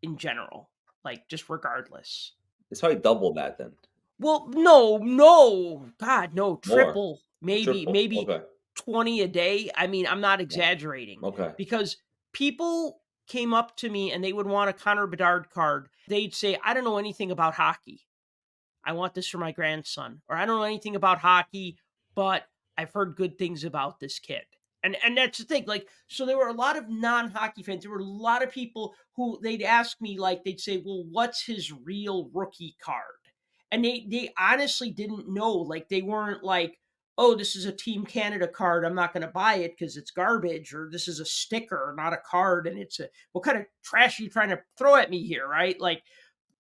in general, like just regardless. It's probably double that then. Well, no, God, no, More. triple, maybe, Triple. maybe Okay. 20 a day. I mean, I'm not Wow. exaggerating, Okay. because people came up to me and they would want a Connor Bedard card. They'd say, "I don't know anything about hockey. I want this for my grandson," or "I don't know anything about hockey, but I've heard good things about this kid." And that's the thing. Like, so there were a lot of non-hockey fans. There were a lot of people who they'd ask me, like, they'd say, "Well, what's his real rookie card?" And they honestly didn't know. Like, they weren't like, "Oh, this is a Team Canada card. I'm not going to buy it because it's garbage," or "This is a sticker, not a card, and it's a what kind of trash are you trying to throw at me here?" Right? Like,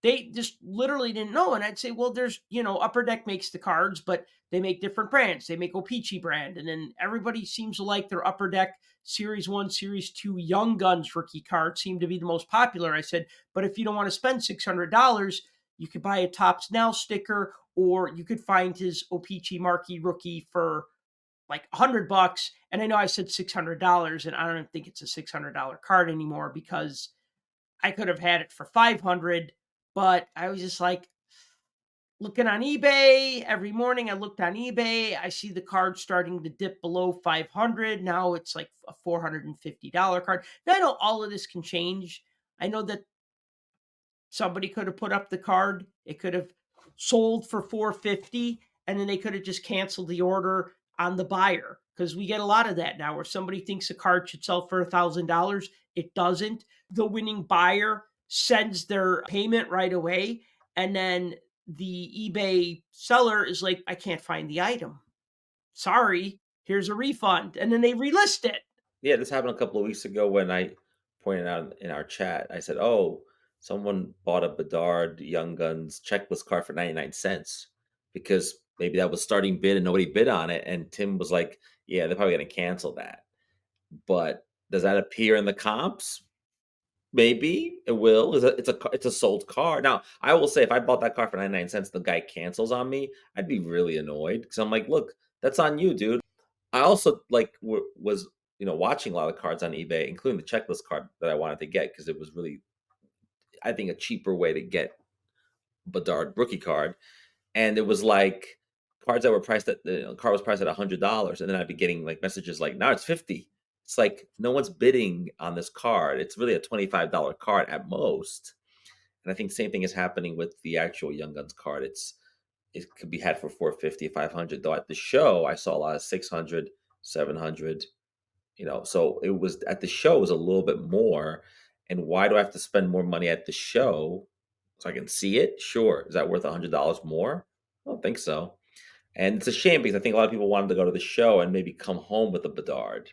they just literally didn't know. And I'd say, "Well, there's, Upper Deck makes the cards, but they make different brands. They make O-Pee-Chee brand. And then everybody seems to like their Upper Deck Series 1, Series 2 Young Guns rookie cards seem to be the most popular." I said, "But if you don't want to spend $600, you could buy a Tops Now sticker, or you could find his O-Pee-Chee Marquee rookie for like $100." And I know I said $600, and I don't even think it's a $600 card anymore, because I could have had it for 500, but I was just like looking on eBay every morning. I looked on eBay. I see the card starting to dip below 500. Now it's like a $450 card. Now I know all of this can change. I know that somebody could have put up the card. It could have sold for 450, and then they could have just canceled the order on the buyer, because we get a lot of that now, where somebody thinks a card should sell for $1,000. It doesn't. The winning buyer sends their payment right away, and then the eBay seller is like, "I can't find the item. Sorry, here's a refund." And then they relist it. Yeah, this happened a couple of weeks ago when I pointed out in our chat. I said, "Oh, someone bought a Bedard Young Guns checklist card for 99 cents because maybe that was starting bid and nobody bid on it." And Tim was like, "Yeah, they're probably going to cancel that." But does that appear in the comps? Maybe it will. It's a sold car. Now, I will say, if I bought that car for 99 cents, the guy cancels on me, I'd be really annoyed, because I'm like, look, That's on you, dude. I also was watching a lot of cards on eBay, including the checklist card that I wanted to get because it was really, I think, a cheaper way to get Bedard rookie card. And it was like cards that were priced at the card was priced at $100, and then I'd be getting like messages like, now it's 50. It's like no one's bidding on this card. It's really a $25 card at most. And I think the same thing is happening with the actual Young Guns card. It could be had for 450, 500. Though at the show, I saw a lot of 600, 700. So it was at the show it was a little bit more. And why do I have to spend more money at the show so I can see it? Sure. Is that worth $100 more? I don't think so. And it's a shame because I think a lot of people wanted to go to the show and maybe come home with a Bedard.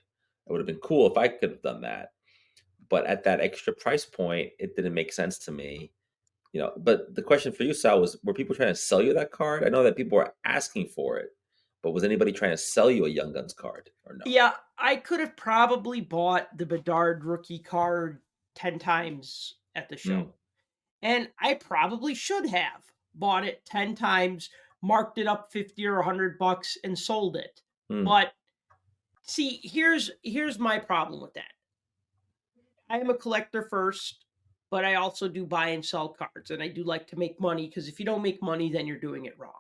It would have been cool if I could have done that. But at that extra price point, it didn't make sense to me. But the question for you, Sal, was, were people trying to sell you that card? I know that people were asking for it, but was anybody trying to sell you a Young Guns card or no? Yeah, I could have probably bought the Bedard rookie card 10 times at the show. And I probably should have bought it 10 times, marked it up 50 or $100 and sold it. But see, here's my problem with that. I am a collector first, but I also do buy and sell cards, and I do like to make money, because if you don't make money, then you're doing it wrong.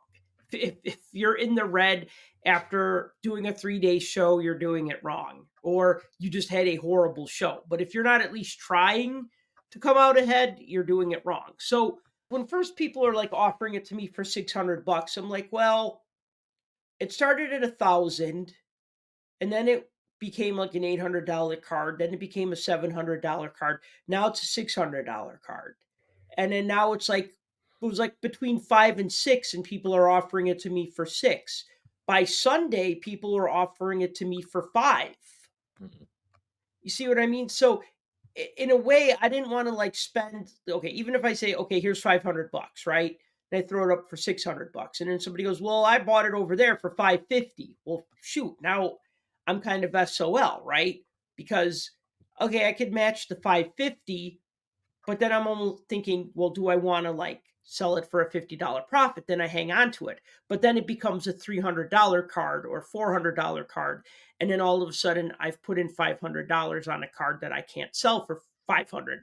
If you're in the red after doing a 3-day show, you're doing it wrong, or you just had a horrible show. But if you're not at least trying to come out ahead, you're doing it wrong. So when first people are like offering it to me for $600, I'm like, well, it started at $1,000, and then it became like an $800 card. Then it became a $700 card. Now it's a $600 card. And then now it was like between 5 and 6, and people are offering it to me for 6. By Sunday, people are offering it to me for 5. You see what I mean? So in a way, I didn't want to like spend, okay, even if I say, okay, here's $500, right? And I throw it up for $600. And then somebody goes, well, I bought it over there for $550. Well, shoot, now I'm kind of SOL, right? Because, okay, I could match the $550, but then I'm almost thinking, well, do I want to like sell it for a $50 profit? Then I hang on to it. But then it becomes a $300 card or $400 card. And then all of a sudden I've put in $500 on a card that I can't sell for $500,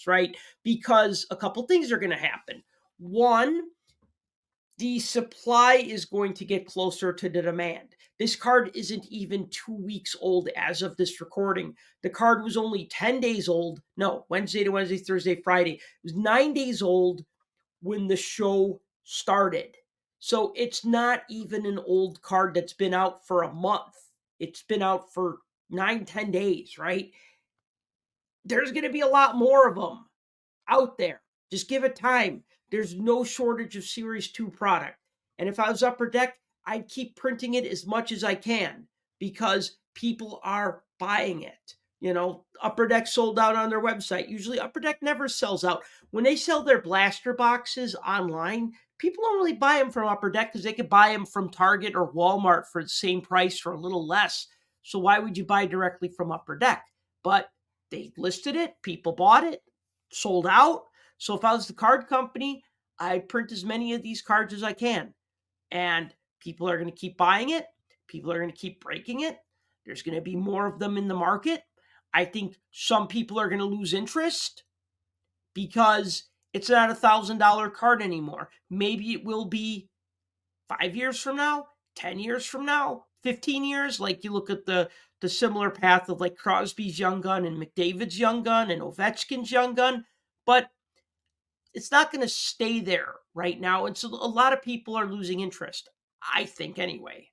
right? Because a couple things are going to happen. One, the supply is going to get closer to the demand. This card isn't even 2 weeks old as of this recording. The card was only 10 days old. No, Wednesday to Wednesday, Thursday, Friday. It was 9 days old when the show started. So it's not even an old card that's been out for a month. It's been out for 9-10 days, right? There's going to be a lot more of them out there. Just give it time. There's no shortage of Series 2 product. And if I was Upper Deck, I'd keep printing it as much as I can, because people are buying it. Upper Deck sold out on their website. Usually Upper Deck never sells out. When they sell their blaster boxes online, people don't really buy them from Upper Deck because they could buy them from Target or Walmart for the same price for a little less. So why would you buy directly from Upper Deck? But they listed it, people bought it, sold out. So if I was the card company, I'd print as many of these cards as I can. And people are going to keep buying it. People are going to keep breaking it. There's going to be more of them in the market. I think some people are going to lose interest because it's not a $1,000 card anymore. Maybe it will be 5 years from now, 10 years from now, 15 years. Like you look at the similar path of like Crosby's Young Gun and McDavid's Young Gun and Ovechkin's Young Gun. But it's not going to stay there right now. And so a lot of people are losing interest, I think, anyway.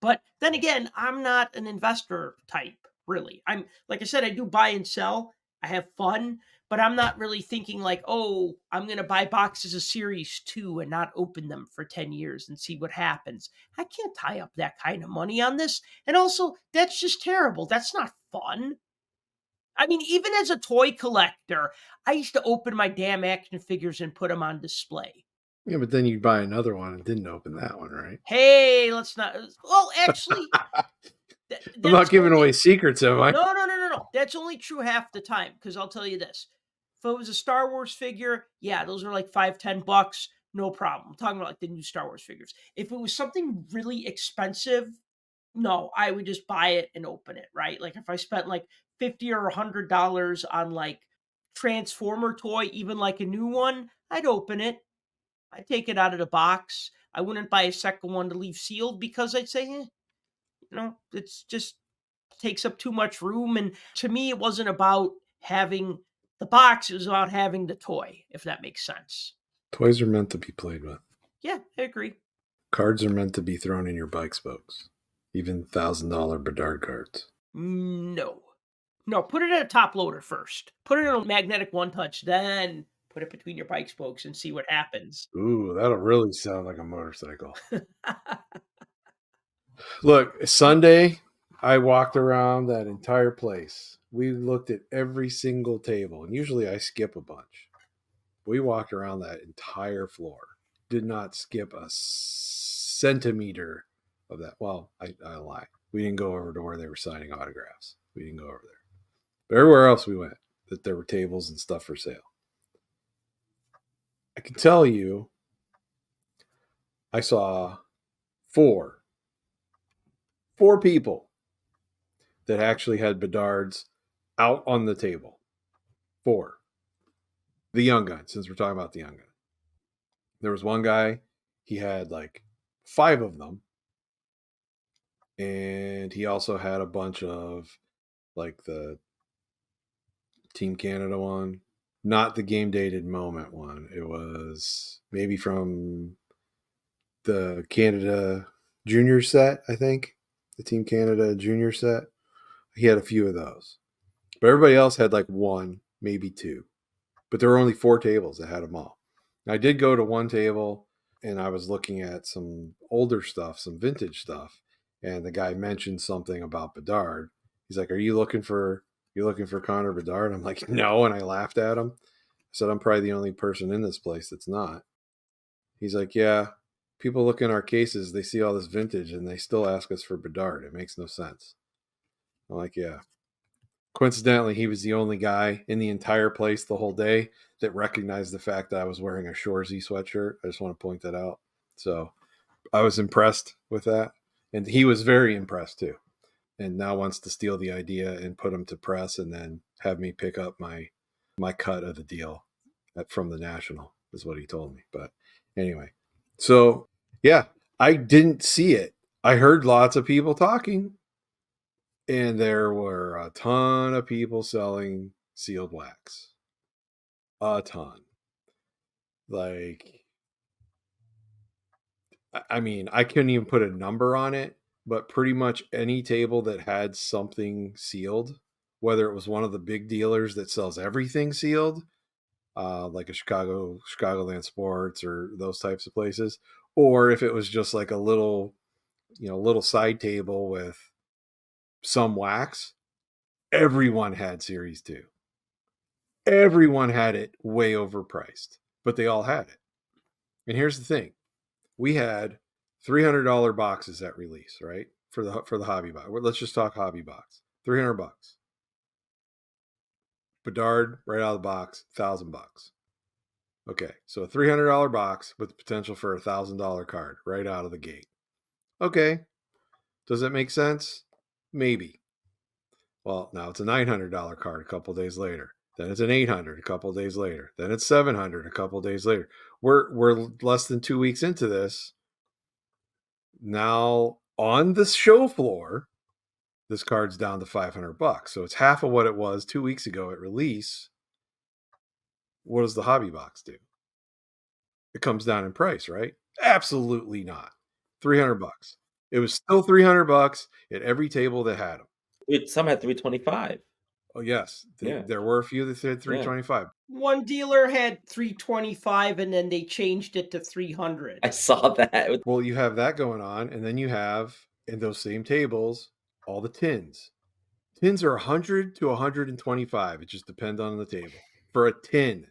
But then again, I'm not an investor type, really. I'm, like I said, I do buy and sell. I have fun, but I'm not really thinking like, oh, I'm going to buy boxes of Series 2 and not open them for 10 years and see what happens. I can't tie up that kind of money on this. And also, that's just terrible. That's not fun. I mean, even as a toy collector, I used to open my damn action figures and put them on display. Yeah, but then you buy another one and didn't open that one, right? Hey, let's not. Well, actually, I'm not giving away secrets, am I? No. That's only true half the time, because I'll tell you this. If it was a Star Wars figure, yeah, those are like $5-10. no problem. I'm talking about like the new Star Wars figures. If it was something really expensive, no, I would just buy it and open it, right? Like if I spent like $50 or $100 on like Transformer toy, even like a new one, I'd open it. I'd take it out of the box. I wouldn't buy a second one to leave sealed because I'd say, it's just takes up too much room. And to me, it wasn't about having the box, it was about having the toy, if that makes sense. Toys are meant to be played with. Yeah, I agree. Cards are meant to be thrown in your bike spokes. Even $1,000 Bedard cards. No. No, put it in a top loader first. Put it in a magnetic one touch, then put it between your bike spokes and see what happens. Ooh, that'll really sound like a motorcycle. Look, Sunday, I walked around that entire place. We looked at every single table, and usually I skip a bunch. We walked around that entire floor. Did not skip a centimeter of that. Well, I lie. We didn't go over to where they were signing autographs. We didn't go over there. But everywhere else we went, that there were tables and stuff for sale. I can tell you, I saw four people that actually had Bedards out on the table. 4. The young gun, since we're talking about the young gun. There was one guy, he had like 5 of them. And he also had a bunch of like the Team Canada one. Not the game dated moment one. It was maybe from the Canada junior set, I think. The Team Canada junior set. He had a few of those. But everybody else had like 1, maybe 2. But there were only 4 tables that had them all. I did go to one table and I was looking at some older stuff, some vintage stuff. And the guy mentioned something about Bedard. He's like, "Are you looking for Connor Bedard?" I'm like, "No," and I laughed at him. I said, "I'm probably the only person in this place that's not." He's like, "Yeah, people look in our cases, they see all this vintage, and they still ask us for Bedard. It makes no sense." I'm like, "Yeah." Coincidentally, he was the only guy in the entire place the whole day that recognized the fact that I was wearing a Shorzy sweatshirt. I just want to point that out. So I was impressed with that. And he was very impressed too. And now wants to steal the idea and put him to press and then have me pick up my cut of the deal from the National, is what he told me. But anyway, so yeah, I didn't see it. I heard lots of people talking, and there were a ton of people selling sealed wax. A ton. Like, I mean, I couldn't even put a number on it, but pretty much any table that had something sealed, whether it was one of the big dealers that sells everything sealed, like a Chicagoland Sports or those types of places, or if it was just like a little side table with some wax, everyone had Series 2. Everyone had it way overpriced, but they all had it. And here's the thing. We had $300 boxes at release, right? For the hobby box. Let's just talk hobby box. $300. Bedard, right out of the box, $1,000. Okay, so a $300 box with the potential for a $1,000 card right out of the gate. Okay, does that make sense? Maybe. Well, now it's a $900 card a couple days later. Then it's an $800 a couple days later. Then it's $700 a couple days later. We're less than 2 weeks into this. Now on the show floor, this card's down to $500. So it's half of what it was 2 weeks ago at release. What does the hobby box do? It comes down in price, right? Absolutely not. $300. It was still $300 at every table that had them. Some had 325. Oh yes, Yeah. there were a few that said 325. One dealer had 325 and then they changed it to 300. I saw that. Well, you have that going on, and then you have in those same tables all the tins. Tins are 100 to 125. It just depends on the table for a tin.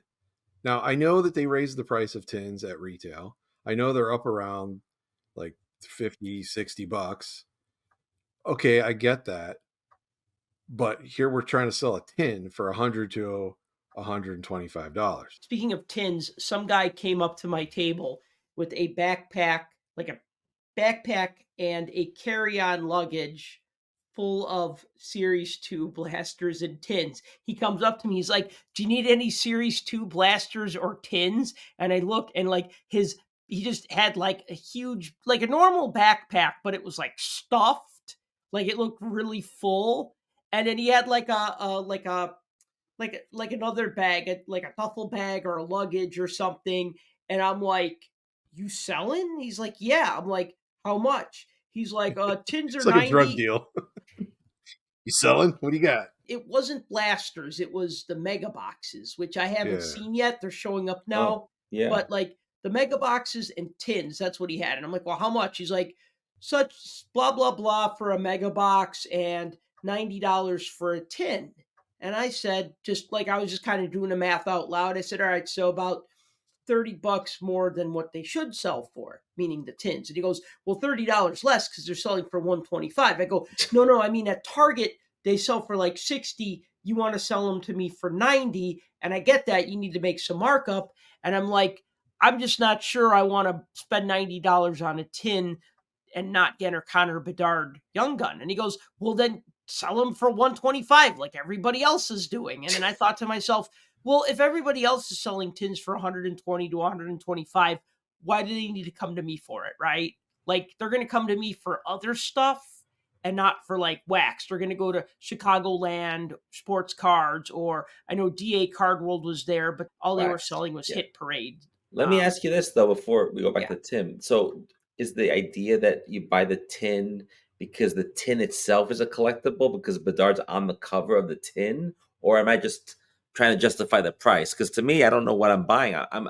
Now, I know that they raised the price of tins at retail. I know they're up around like $50, $60. Okay, I get that. But here we're trying to sell a tin for 100 to $125. Speaking of tins, some guy came up to my table with a backpack, like a backpack and a carry-on luggage full of Series 2 blasters and tins. He comes up to me, he's like, "Do you need any Series 2 blasters or tins?" And I look and like he just had like a huge, like a normal backpack, but it was like stuffed. Like it looked really full. And then he had like like another bag, like a duffel bag or a luggage or something. And I'm like, "You selling?" He's like, "Yeah." I'm like, "How much?" He's like, "Tins are It's like a drug 90." deal. You selling? What do you got? It wasn't blasters, it was the mega boxes, which I haven't Yeah. seen yet. They're showing up now. Oh, yeah. But like the mega boxes and tins, that's what he had. And I'm like, "Well, how much?" He's like, "Such blah blah blah for a mega box and $90 for a tin." And I said, just like I was just kind of doing the math out loud. I said, "All right, so about $30 more than what they should sell for," meaning the tins. And he goes, "Well, $30 less because they're selling for 125." I go, no, I mean at Target they sell for like 60. You want to sell them to me for 90, and I get that you need to make some markup. And I'm like, I'm just not sure I want to spend $90 on a tin and not get a Connor Bedard young gun. And he goes, "Well, then sell them for 125 like everybody else is doing." And then I thought to myself, well, if everybody else is selling tins for 120 to 125, why do they need to come to me for it, right? Like they're going to come to me for other stuff and not for like wax. They're going to go to Chicagoland Sports Cards, or I know DA Card World was there, but all they were Wax. selling was Yeah. Hit Parade. Let me ask you this though before we go back yeah. to Tim. So is the idea that you buy the tin because the tin itself is a collectible because Bedard's on the cover of the tin, or am I just trying to justify the price? Because to me, I don't know what I'm buying. I'm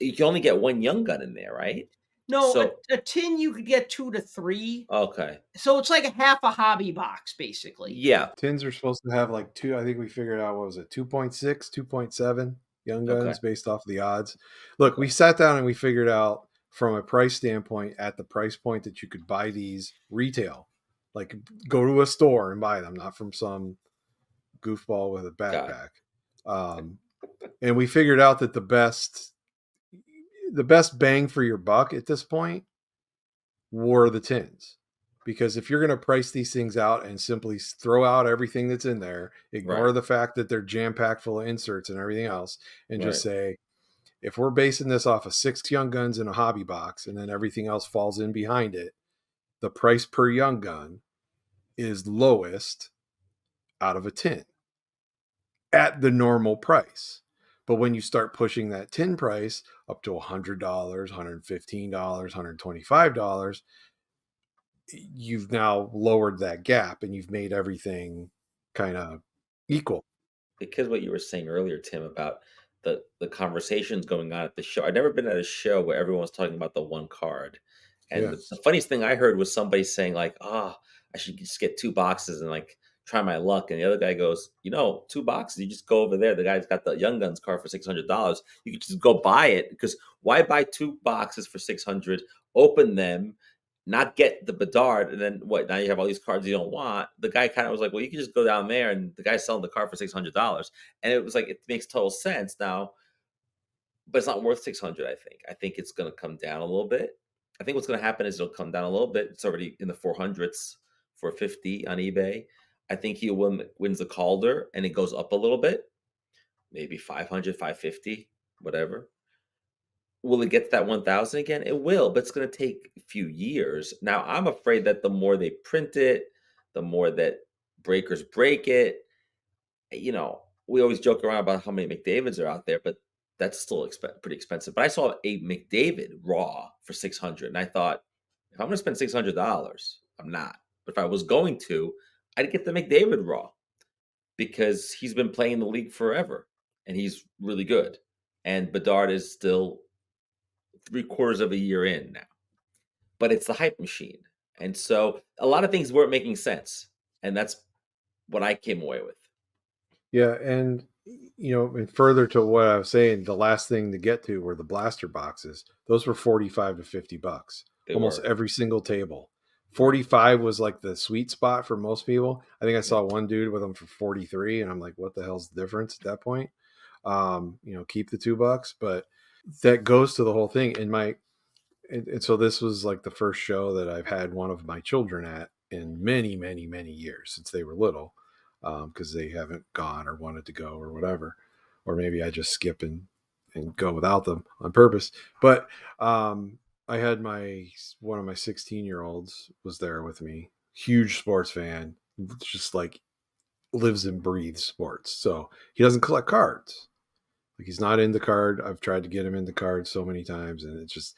you can only get one young gun in there, right? No, So a tin you could get 2 to 3. okay, So it's like a half a hobby box, basically. yeah, Tins are supposed to have like two. I think we figured out, what was it, 2.6, 2.7 young guns Okay. based off the odds. Look, we sat down and we figured out from a price standpoint, at the price point that you could buy these retail, like go to a store and buy them, not from some goofball with a Got it. backpack. And we figured out that the best bang for your buck at this point were the tins. Because if you're going to price these things out and simply throw out everything that's in there, ignore Right. the fact that they're jam-packed full of inserts and everything else, and just Right. say, if we're basing this off of 6 young guns in a hobby box and then everything else falls in behind it, the price per young gun is lowest out of a tin at the normal price. But when you start pushing that tin price up to $100, $115, $125, you've now lowered that gap and you've made everything kind of equal. Because what you were saying earlier, Tim, about the conversations going on at the show. I've never been at a show where everyone was talking about the one card. And Yeah. the funniest thing I heard was somebody saying like, I should just get 2 boxes and like try my luck. And the other guy goes, 2 boxes, you just go over there. The guy's got the Young Guns card for $600. You could just go buy it, because why buy 2 boxes for $600, open them, not get the Bedard, and then what? Now you have all these cards you don't want. The guy kind of was like, "Well, you can just go down there," and the guy's selling the card for $600, and it was like, it makes total sense now, but it's not worth 600. I think it's going to come down a little bit. I think what's going to happen is it'll come down a little bit. It's already in the 400s for 50 on eBay. I think he wins the Calder, and it goes up a little bit, maybe 500, 550, whatever. Will it get to that 1,000 again? It will, but it's going to take a few years. Now, I'm afraid that the more they print it, the more that breakers break it. We always joke around about how many McDavids are out there, but that's still pretty expensive. But I saw a McDavid raw for 600, and I thought, if I'm going to spend $600, I'm not. But if I was going to, I'd get the McDavid raw, because he's been playing the league forever, and he's really good. And Bedard is still 3/4 of a year in now, but it's the hype machine. And so a lot of things weren't making sense. And that's what I came away with. Yeah. And, and further to what I was saying, the last thing to get to were the blaster boxes. Those were 45 to $50. They Almost were. every single table. 45 was like the sweet spot for most people. I think I saw one dude with them for 43, and I'm like, what the hell's the difference at that point? keep the $2, but that goes to the whole thing. And so this was like the first show that I've had one of my children at in many, many, many years since they were little, because they haven't gone or wanted to go or whatever, or maybe I just skip and go without them on purpose. But I had one of my 16-year-olds was there with me, huge sports fan, just like lives and breathes sports. So he doesn't collect cards. Like he's not into card. I've tried to get him into cards so many times, and it's just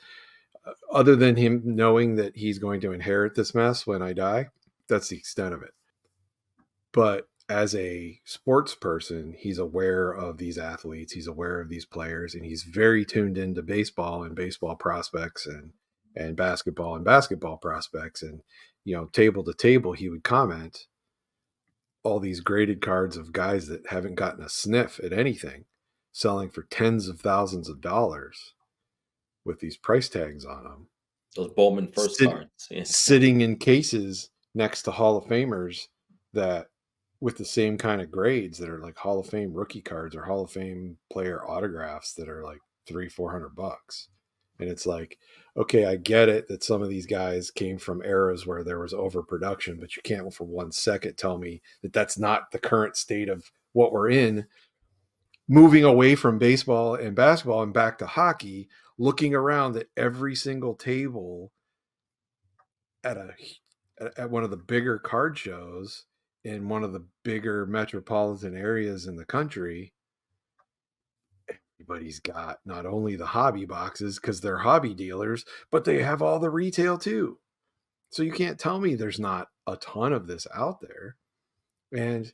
other than him knowing that he's going to inherit this mess when I die, that's the extent of it. But as a sports person, he's aware of these athletes, he's aware of these players, and he's very tuned into baseball and baseball prospects and basketball prospects. And, table to table, he would comment all these graded cards of guys that haven't gotten a sniff at anything, selling for tens of thousands of dollars with these price tags on them. Those Bowman first cards. Yeah. Sitting in cases next to Hall of Famers that with the same kind of grades that are like Hall of Fame rookie cards or Hall of Fame player autographs that are like $300-400. And it's like, okay, I get it that some of these guys came from eras where there was overproduction, but you can't for 1 second tell me that that's not the current state of what we're in. Moving away from baseball and basketball and back to hockey, looking around at every single table at one of the bigger card shows in one of the bigger metropolitan areas in the country, everybody's got not only the hobby boxes because they're hobby dealers, but they have all the retail too. So you can't tell me there's not a ton of this out there. And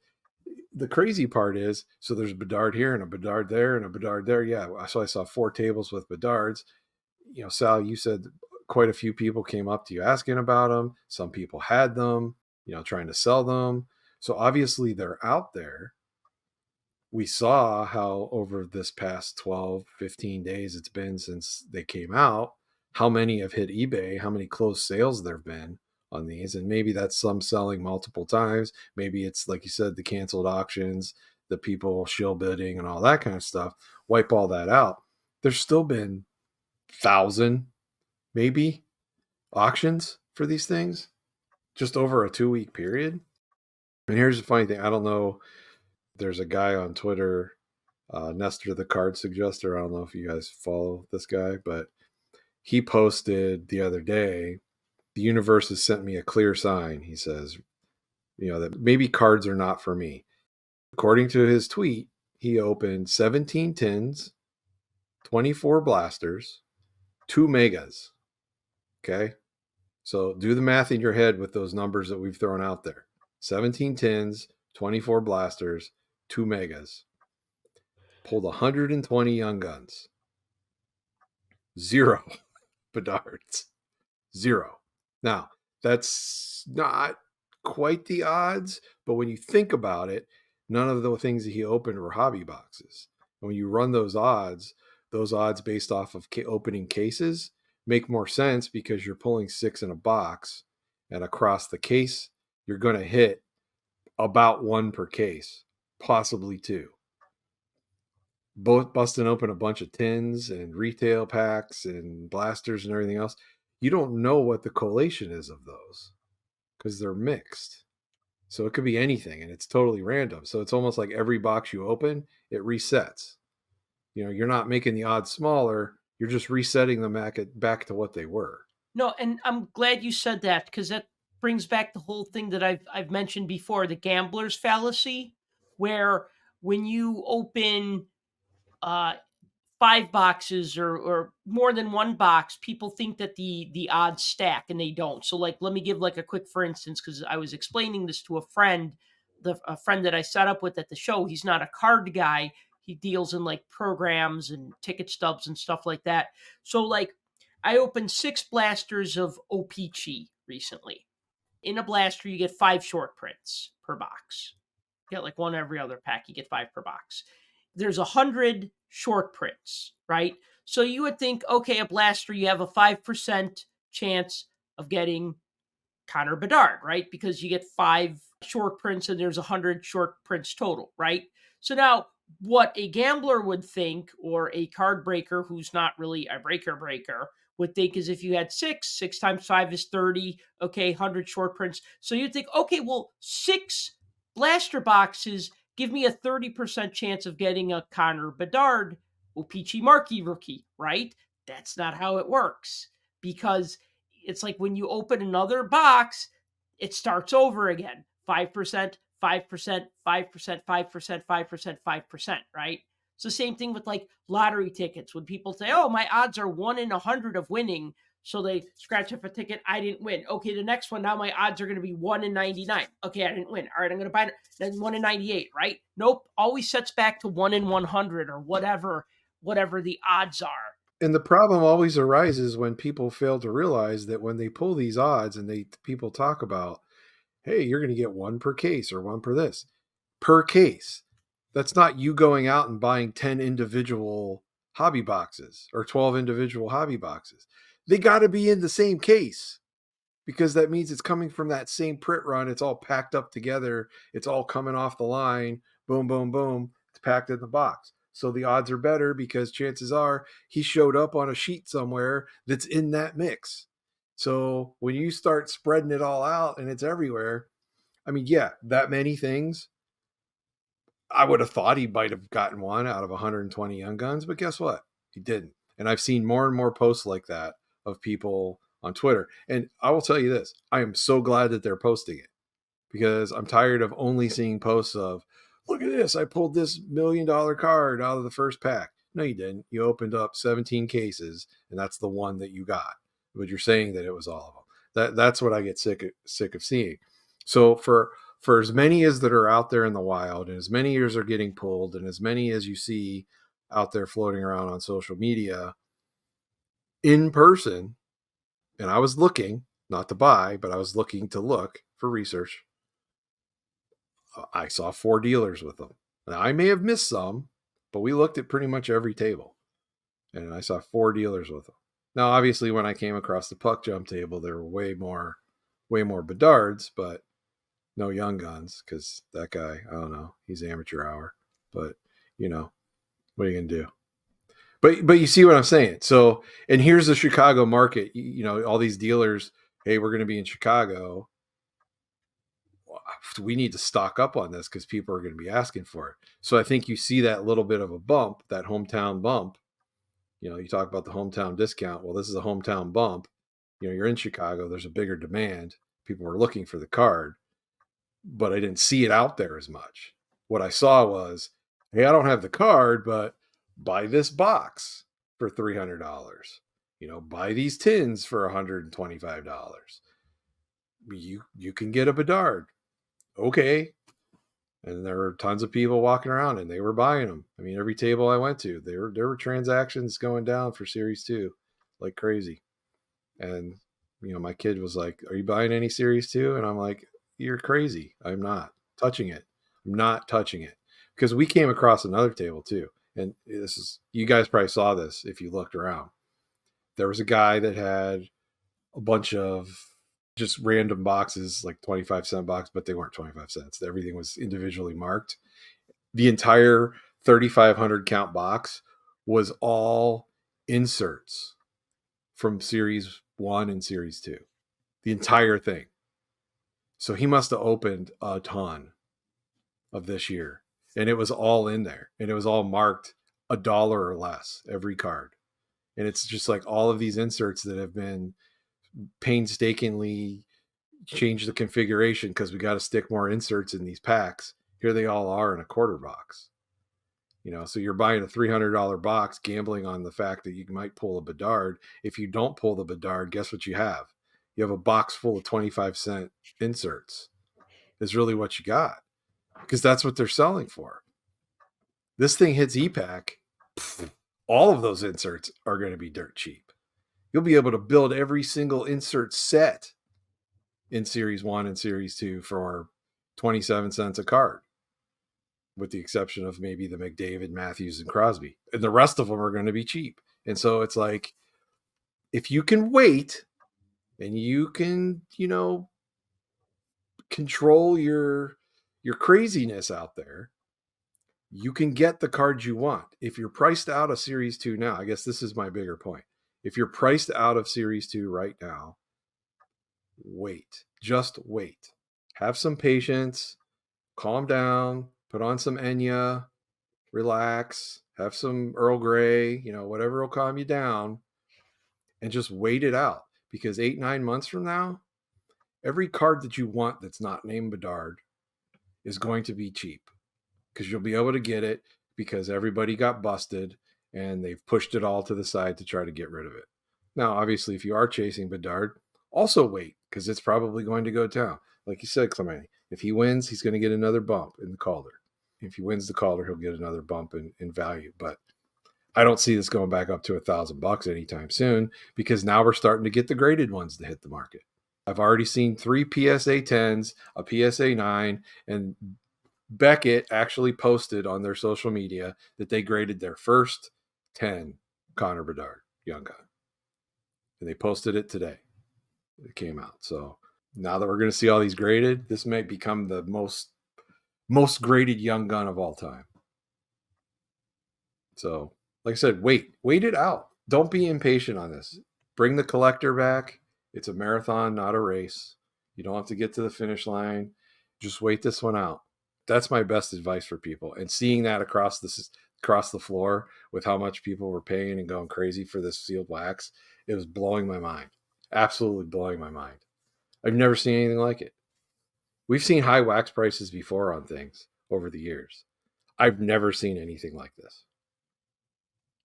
the crazy part is, so there's a Bedard here and a Bedard there and a Bedard there. Yeah. So I saw 4 tables with Bedards. Sal, you said quite a few people came up to you asking about them. Some people had them, trying to sell them. So obviously they're out there. We saw how over this past 12, 15 days it's been since they came out, how many have hit eBay, how many closed sales there have been on these. And maybe that's some selling multiple times. Maybe it's, like you said, the canceled auctions, the people shill bidding and all that kind of stuff. Wipe all that out. There's still been 1,000 maybe auctions for these things just over a 2-week period. And here's the funny thing. I don't know. There's a guy on Twitter, Nestor the Card Suggester. I don't know if you guys follow this guy, but he posted the other day, the universe has sent me a clear sign. He says, that maybe cards are not for me. According to his tweet, he opened 17 tins, 24 blasters, 2 megas. Okay. So do the math in your head with those numbers that we've thrown out there. 17 tins, 24 blasters, 2 megas. Pulled 120 young guns. 0 Bedards. 0. Now, that's not quite the odds, but when you think about it, none of the things that he opened were hobby boxes. And when you run those odds based off of opening cases make more sense because you're pulling 6 in a box, and across the case, you're going to hit about 1 per case, possibly 2. Both busting open a bunch of tins and retail packs and blasters and everything else. You don't know what the collation is of those because they're mixed. So it could be anything and it's totally random. So it's almost like every box you open, it resets. You're not making the odds smaller. You're just resetting them back to what they were. No, and I'm glad you said that because that brings back the whole thing that I've mentioned before, the gambler's fallacy, where when you open 5 boxes or more than 1 box, people think that the odds stack and they don't. So like, let me give like a quick, for instance, because I was explaining this to a friend that I set up with at the show. He's not a card guy. He deals in like programs and ticket stubs and stuff like that. So like I opened 6 blasters of O-Pee-Chee recently. In a blaster, you get 5 short prints per box. You get like 1 every other pack. You get 5 per box. There's 100 short prints, right? So you would think, okay, a blaster, you have a 5% chance of getting Connor Bedard, right? Because you get 5 short prints and there's 100 short prints total, right? So now what a gambler would think, or a card breaker who's not really a breaker would think, is if you had six times five is 30, okay, 100 short prints. So you'd think, okay, well, 6 blaster boxes give me a 30% chance of getting a Connor Bedard O-Pee-Chee Marquee rookie, right? That's not how it works, because it's like when you open another box, it starts over again. 5%, 5%, 5%, 5%, 5%, 5%, right? It's the same thing with like lottery tickets. When people say, oh, my odds are 1 in 100 of winning, so they scratch up a ticket, I didn't win. Okay, the next one, now my odds are going to be 1 in 99. Okay, I didn't win. All right, I'm going to buy it. Then 1 in 98, right? Nope, always sets back to 1 in 100 or whatever the odds are. And the problem always arises when people fail to realize that when they pull these odds and people talk about, hey, you're going to get 1 per case or 1 per this per case. That's not you going out and buying 10 individual hobby boxes or 12 individual hobby boxes. They got to be in the same case, because that means it's coming from that same print run. It's all packed up together. It's all coming off the line. Boom, boom, boom. It's packed in the box. So the odds are better because chances are he showed up on a sheet somewhere that's in that mix. So when you start spreading it all out and it's everywhere, I mean, yeah, that many things. I would have thought he might have gotten 1 out of 120 Young Guns, but guess what? He didn't. And I've seen more and more posts like that of people on Twitter. And I will tell you this, I am so glad that they're posting it, because I'm tired of only seeing posts of, look at this, I pulled this $1 million card out of the first pack. No, you didn't. You opened up 17 cases, and that's the one that you got. But you're saying that it was all of them. That's what I get sick of seeing. So for as many as that are out there in the wild, and as many as are getting pulled, and as many as you see out there floating around on social media in person, and I was looking, not to buy, but I was looking to look for research, I saw 4 dealers with them. Now, I may have missed some, but we looked at pretty much every table, and I saw 4 dealers with them. Now, obviously, when I came across the puck jump table, there were way more Bedards, but no Young Guns, because that guy, I don't know, he's amateur hour. But, what are you going to do? But you see what I'm saying? So, and here's the Chicago market. All these dealers, hey, we're going to be in Chicago. We need to stock up on this because people are going to be asking for it. So I think you see that little bit of a bump, that hometown bump. You talk about the hometown discount. Well, this is a hometown bump. You're in Chicago. There's a bigger demand. People were looking for the card, but I didn't see it out there as much. What I saw was, hey, I don't have the card, but buy this box for $300. Buy these tins for $125. You can get a Bedard. Okay. And there were tons of people walking around and they were buying them. I mean, every table I went to, there were transactions going down for Series 2 like crazy. And, my kid was like, are you buying any Series 2? And I'm like, you're crazy. I'm not touching it. I'm not touching it. Because we came across another table too. And you guys probably saw this if you looked around. There was a guy that had a bunch of just random boxes, like 25-cent box, but they weren't 25 cents. Everything was individually marked. The entire 3,500 count box was all inserts from Series 1 and Series 2. The entire thing. So he must have opened a ton of this year. And it was all in there. And it was all marked $1 or less, every card. And it's just like all of these inserts that have been painstakingly changed the configuration because we got to stick more inserts in these packs. Here they all are in a quarter box. So you're buying a $300 box, gambling on the fact that you might pull a Bedard. If you don't pull the Bedard, guess what you have? You have a box full of 25-cent inserts. Is really what you got, because that's what they're selling for. This thing hits EPAC, all of those inserts are going to be dirt cheap. You'll be able to build every single insert set in Series 1 and Series 2 for 27 cents a card, with the exception of maybe the McDavid, Matthews, and Crosby. And the rest of them are going to be cheap. And so it's like, if you can wait and you can, control your craziness out there, you can get the cards you want. If you're priced out of Series 2 now, I guess this is my bigger point. If you're priced out of Series 2 right now, wait. Just wait. Have some patience. Calm down. Put on some Enya. Relax. Have some Earl Grey. Whatever will calm you down. And just wait it out. Because 8-9 months from now, every card that you want that's not named Bedard is going to be cheap. Because you'll be able to get it because everybody got busted and they've pushed it all to the side to try to get rid of it. Now, obviously, if you are chasing Bedard, also wait because it's probably going to go down. Like you said, Clemente, if he wins, he's going to get another bump in the Calder. If he wins the Calder, he'll get another bump in value. But I don't see this going back up to $1,000 anytime soon because now we're starting to get the graded ones to hit the market. I've already seen 3 PSA 10s, a PSA 9, and Beckett actually posted on their social media that they graded their first 10 Connor Bedard Young Gun. And they posted it today. It came out. So now that we're going to see all these graded, this may become the most graded Young Gun of all time. So, like I said, wait it out. Don't be impatient on this. Bring the collector back. It's a marathon, not a race. You don't have to get to the finish line. Just wait this one out. That's my best advice for people. And seeing that across the floor with how much people were paying and going crazy for this sealed wax, it was blowing my mind. Absolutely blowing my mind. I've never seen anything like it. We've seen high wax prices before on things over the years. I've never seen anything like this.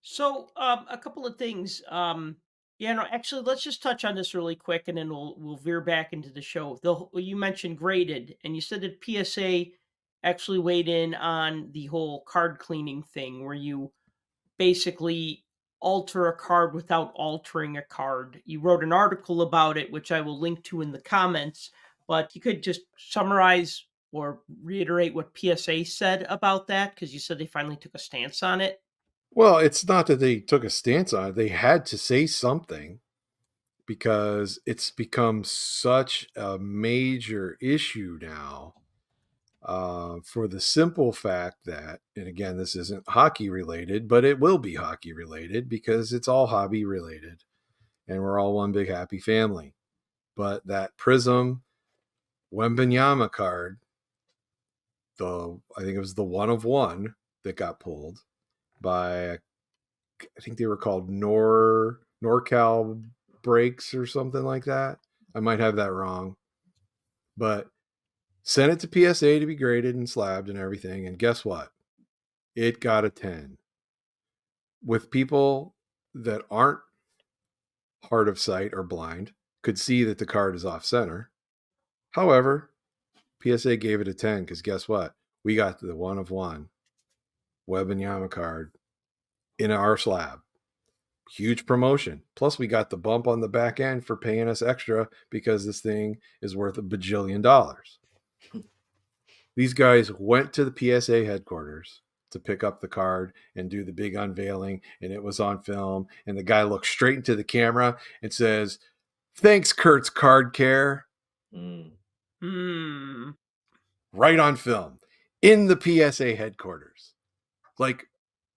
So, a couple of things. Actually, let's just touch on this really quick, and then we'll veer back into the show. You mentioned graded, and you said that PSA actually weighed in on the whole card cleaning thing, where you basically alter a card without altering a card. You wrote an article about it, which I will link to in the comments. But you could just summarize or reiterate what PSA said about that, because you said they finally took a stance on it. Well, it's not that they took a stance on it. They had to say something because it's become such a major issue now for the simple fact that, and again, this isn't hockey related, but it will be hockey related because it's all hobby related and we're all one big happy family. But that Prism Wembanyama card, I think it was the 1 of 1 that got pulled by, I think they were called NorCal Breaks or something like that. I might have that wrong. But sent it to PSA to be graded and slabbed and everything. And guess what? It got a 10. With people that aren't hard of sight or blind, could see that the card is off center. However, PSA gave it a 10 because guess what? We got the 1 of 1 Wembanyama card in our slab. Huge promotion. Plus, we got the bump on the back end for paying us extra because this thing is worth $1 bajillion. These guys went to the PSA headquarters to pick up the card and do the big unveiling, and it was on film. And the guy looks straight into the camera and says, "Thanks, Kurt's Card Care." Right on film in the PSA headquarters. Like,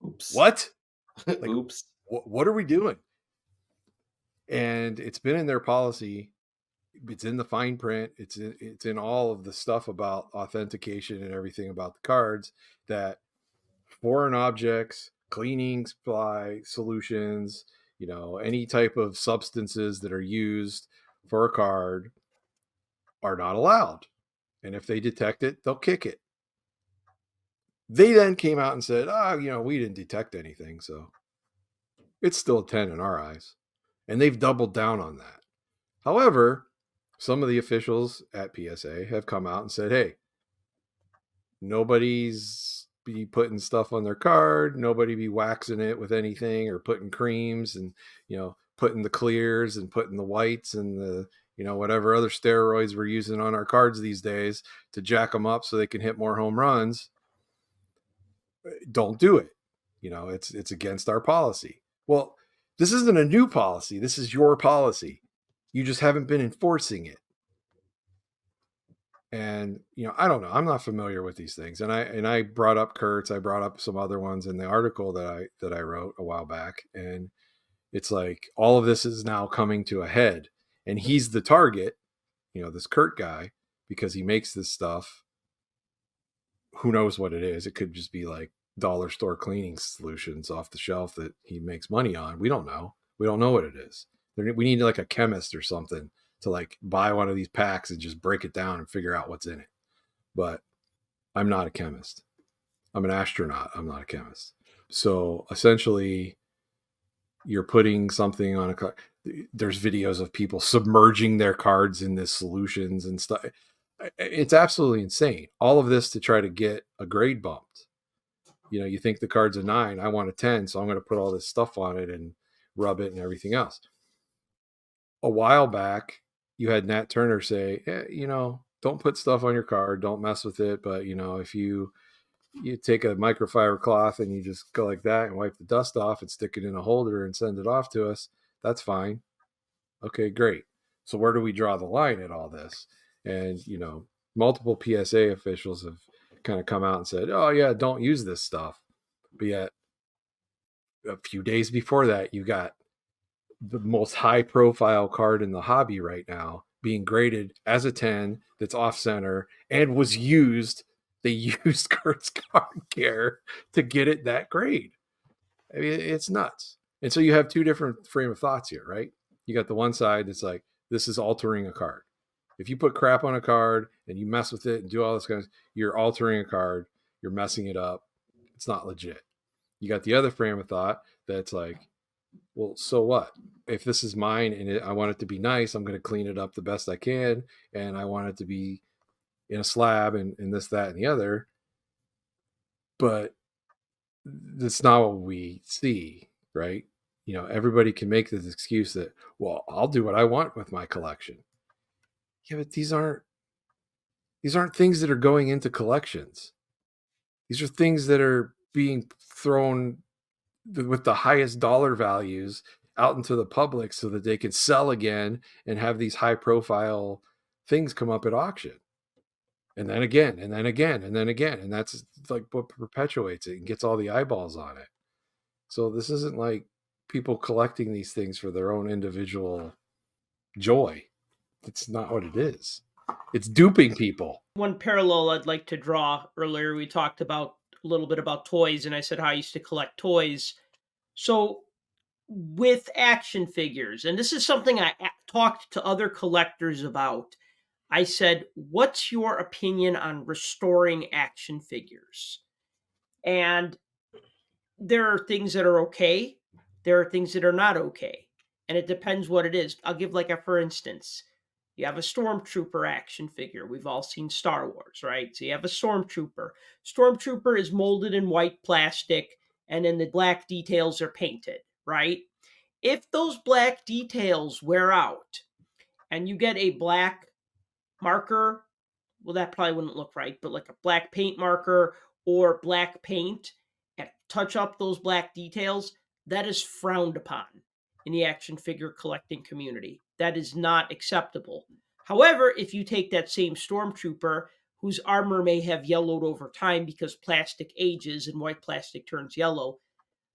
oops. What? Like, oops. What are we doing? And it's been in their policy. It's in the fine print. It's in all of the stuff about authentication and everything about the cards that foreign objects, cleaning supply solutions, any type of substances that are used for a card are not allowed. And if they detect it, they'll kick it. They then came out and said, we didn't detect anything. So it's still a 10 in our eyes. And they've doubled down on that. However, some of the officials at PSA have come out and said, hey, nobody's be putting stuff on their card. Nobody be waxing it with anything or putting creams and, putting the clears and putting the whites and the, whatever other steroids we're using on our cards these days to jack them up so they can hit more home runs. Don't do it. It's against our policy. Well, this isn't a new policy. This is your policy. You just haven't been enforcing it. And, I don't know. I'm not familiar with these things. And I brought up Kurtz. I brought up some other ones in the article that I wrote a while back. And it's like all of this is now coming to a head. And he's the target, this Kurt guy, because he makes this stuff. Who knows what it is? It could just be like dollar store cleaning solutions off the shelf that he makes money on. We don't know. We don't know what it is. We need like a chemist or something to like buy one of these packs and just break it down and figure out what's in it. But I'm not a chemist. I'm an astronaut. I'm not a chemist. So essentially, you're putting something on a card. There's videos of people submerging their cards in this solutions and stuff. It's absolutely insane. All of this to try to get a grade bumped. You think the card's a 9, I want a 10, so I'm going to put all this stuff on it and rub it and everything else. A while back, you had Nat Turner say, don't put stuff on your card, don't mess with it. But, if you take a microfiber cloth and you just go like that and wipe the dust off and stick it in a holder and send it off to us, that's fine. Okay, great. So where do we draw the line at all this? And, multiple PSA officials have kind of come out and said, oh, yeah, don't use this stuff. But yet, a few days before that, you got the most high-profile card in the hobby right now being graded as a 10 that's off-center and was used. They used Kurt's card care to get it that grade. I mean, it's nuts. And so you have two different frame of thoughts here, right? You got the one side that's like, this is altering a card. If you put crap on a card and you mess with it and do all this kind of, you're altering a card, you're messing it up. It's not legit. You got the other frame of thought that's like, well, so what? If this is mine and I want it to be nice, I'm going to clean it up the best I can. And I want it to be in a slab and this, that, and the other. But that's not what we see, right? Everybody can make this excuse that, well, I'll do what I want with my collection. Yeah, but these aren't things that are going into collections. These are things that are being thrown with the highest dollar values out into the public so that they can sell again and have these high profile things come up at auction. And then again, and then again, and then again. And that's like what perpetuates it and gets all the eyeballs on it. So this isn't like people collecting these things for their own individual joy. It's not what it is. It's duping people. One parallel I'd like to draw, earlier we talked about a little bit about toys, and I said how I used to collect toys. So with action figures, and this is something I talked to other collectors about, I said, what's your opinion on restoring action figures? And there are things that are okay. There are things that are not okay. And it depends what it is. I'll give for instance, you have a Stormtrooper action figure. We've all seen Star Wars, right? So you have a Stormtrooper. Stormtrooper is molded in white plastic, and then the black details are painted, right? If those black details wear out and you get a black marker, well, that probably wouldn't look right, but like a black paint marker or black paint and touch up those black details, that is frowned upon in the action figure collecting community. That is not acceptable. However, if you take that same Stormtrooper, whose armor may have yellowed over time because plastic ages and white plastic turns yellow,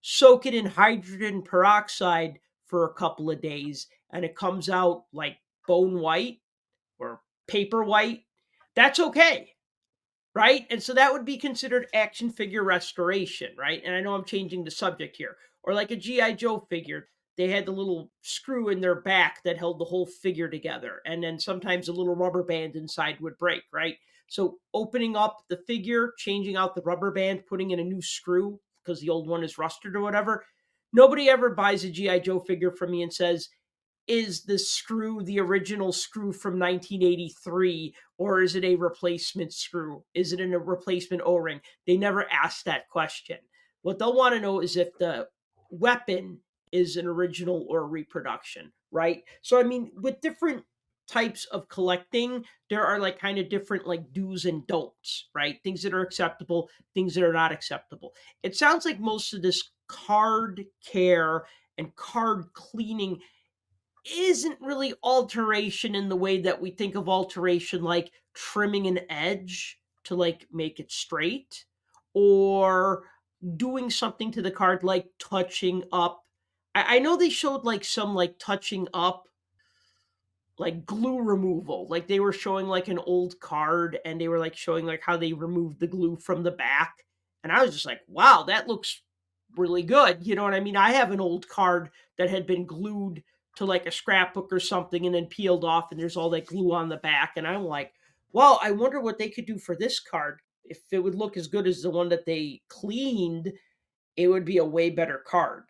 soak it in hydrogen peroxide for a couple of days, and it comes out like bone white or paper white, that's okay, right? And so that would be considered action figure restoration, right? And I know I'm changing the subject here. Or like a G.I. Joe figure, they had the little screw in their back that held the whole figure together. And then sometimes a little rubber band inside would break, right? So opening up the figure, changing out the rubber band, putting in a new screw because the old one is rusted or whatever. Nobody ever buys a G.I. Joe figure from me and says, is the screw the original screw from 1983, or is it a replacement screw? Is it a replacement O-ring? They never ask that question. What they'll want to know is if the weapon is an original or a reproduction, right? So, I mean, with different types of collecting, there are kind of different do's and don'ts, right? Things that are acceptable, things that are not acceptable. It sounds like most of this card care and card cleaning isn't really alteration in the way that we think of alteration, like trimming an edge to like make it straight, or doing something to the card like touching up. I know they showed like some like touching up like glue removal. Like they were showing like an old card and they were like showing like how they removed the glue from the back. And I was just like, wow, that looks really good. You know what I mean? I have an old card that had been glued to like a scrapbook or something and then peeled off and there's all that glue on the back. And I'm like, well, I wonder what they could do for this card. If it would look as good as the one that they cleaned, it would be a way better card.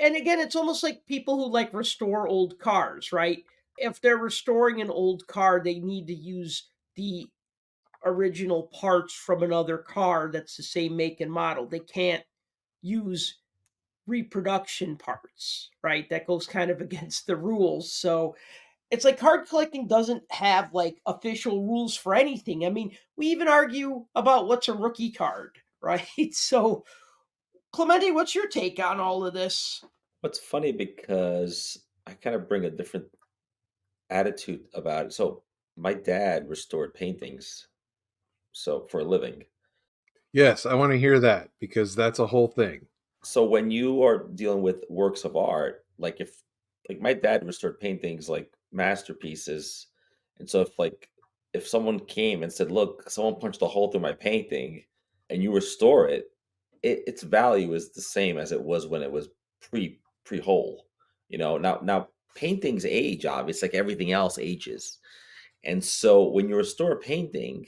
And again, it's almost like people who like restore old cars, right? If they're restoring an old car, they need to use the original parts from another car that's the same make and model. They can't use reproduction parts, right? That goes kind of against the rules. So it's like card collecting doesn't have like official rules for anything. I mean, we even argue about what's a rookie card, right? So, Clemente, what's your take on all of this? What's funny because I kind of bring a different attitude about it. So my dad restored paintings, so for a living. Yes, I want to hear that because that's a whole thing. So when you are dealing with works of art, like my dad restored paintings like masterpieces, and so if someone came and said, "Look, someone punched a hole through my painting," and you restore its value is the same as it was when it was pre hole. Now paintings age, obviously, like everything else ages, and so when you restore a painting,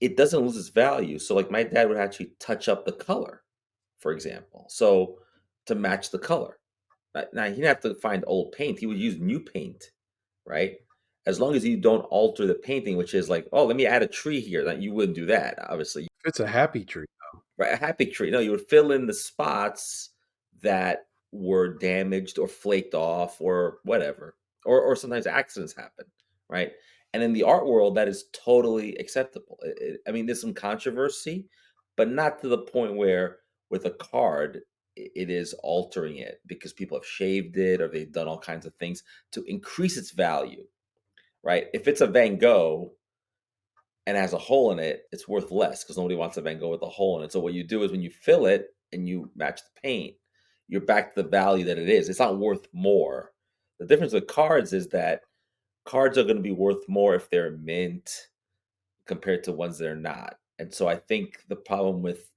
it doesn't lose its value. So like my dad would actually touch up the color, for example, so to match the color. Now he didn't have to find old paint; he would use new paint, right? As long as you don't alter the painting, which is like, oh, let me add a tree here. That you wouldn't do that, obviously. If it's a happy tree, Right, a happy tree. No, you would fill in the spots that were damaged or flaked off or whatever. Or sometimes accidents happen, right? And in the art world, that is totally acceptable. I mean, there's some controversy, but not to the point where with a card, it is altering it because people have shaved it or they've done all kinds of things to increase its value, right? If it's a Van Gogh, and has a hole in it, it's worth less because nobody wants a Van Gogh with a hole in it. So what you do is when you fill it and you match the paint, you're back to the value that it is. It's not worth more. The difference with cards is that cards are going to be worth more if they're mint compared to ones that are not. And so I think the problem with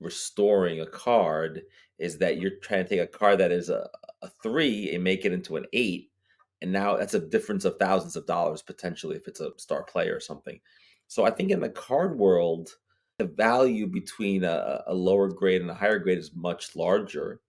restoring a card is that you're trying to take a card that is a 3 and make it into an 8. And now that's a difference of thousands of dollars potentially if it's a star player or something. So I think in the card world, the value between a lower grade and a higher grade is much larger.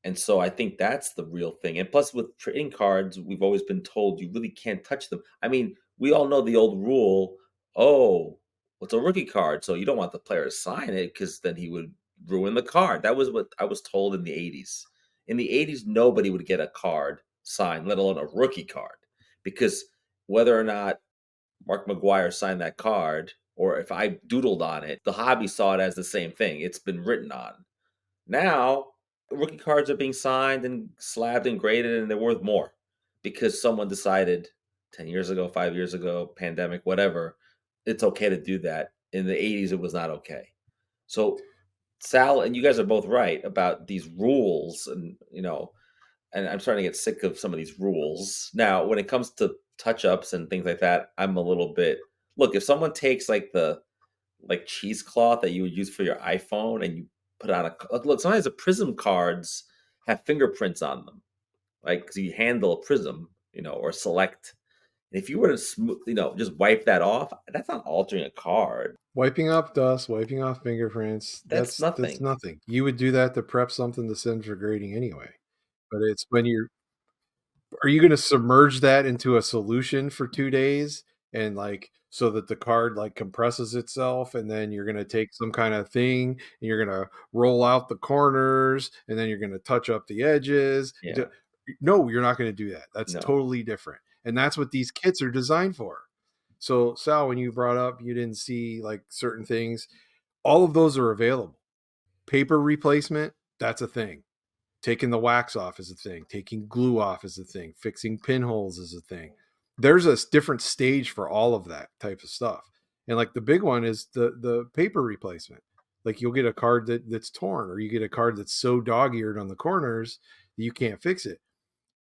And so I think that's the real thing. And plus, with trading cards, we've always been told you really can't touch them. I mean, we all know the old rule, oh, it's a rookie card, so you don't want the player to sign it because then he would ruin the card. That was what I was told in the 80s. In the 80s, nobody would get a card signed, let alone a rookie card, because whether or not Mark McGuire signed that card or if I doodled on it, the hobby saw it as the same thing. It's been written on. Now, rookie cards are being signed and slabbed and graded, and they're worth more because someone decided 10 years ago, 5 years ago, pandemic, whatever, it's okay to do that. In the 80s, it was not okay. So, Sal, and you guys are both right about these rules, and I'm starting to get sick of some of these rules. Now, when it comes to touch-ups and things like that, I'm a little bit, look, if someone takes like cheesecloth that you would use for your iPhone and you put on look, sometimes the prism cards have fingerprints on them, like because you handle a prism, or select. And if you were to just wipe that off, that's not altering a card. wiping off dust, wiping off fingerprints, That's nothing. That's nothing. You would do that to prep something to send for grading anyway. But it's when are you going to submerge that into a solution for 2 days and so that the card compresses itself, and then you're going to take some kind of thing and you're going to roll out the corners and then you're going to touch up the edges. Yeah. No, you're not going to do that. That's No. totally different. And that's what these kits are designed for. So Sal, when you brought up you didn't see certain things, all of those are available. Paper replacement, that's a thing. Taking the wax off is a thing. Taking glue off is a thing. Fixing pinholes is a thing. there's a different stage for all of that type of stuff. And like the big one is the paper replacement. Like you'll get a card that's torn, or you get a card that's so dog-eared on the corners that you can't fix it.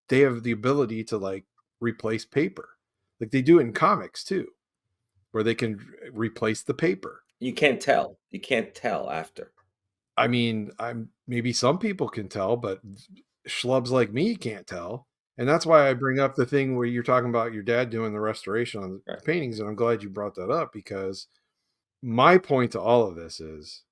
They have the ability to like replace paper. Like they do it in comics too, where they can replace the paper. You can't tell. You can't tell after. I mean, maybe some people can tell, but schlubs like me can't tell. And that's why I bring up the thing where you're talking about your dad doing the restoration on the paintings. And I'm glad you brought that up, because my point to all of this is,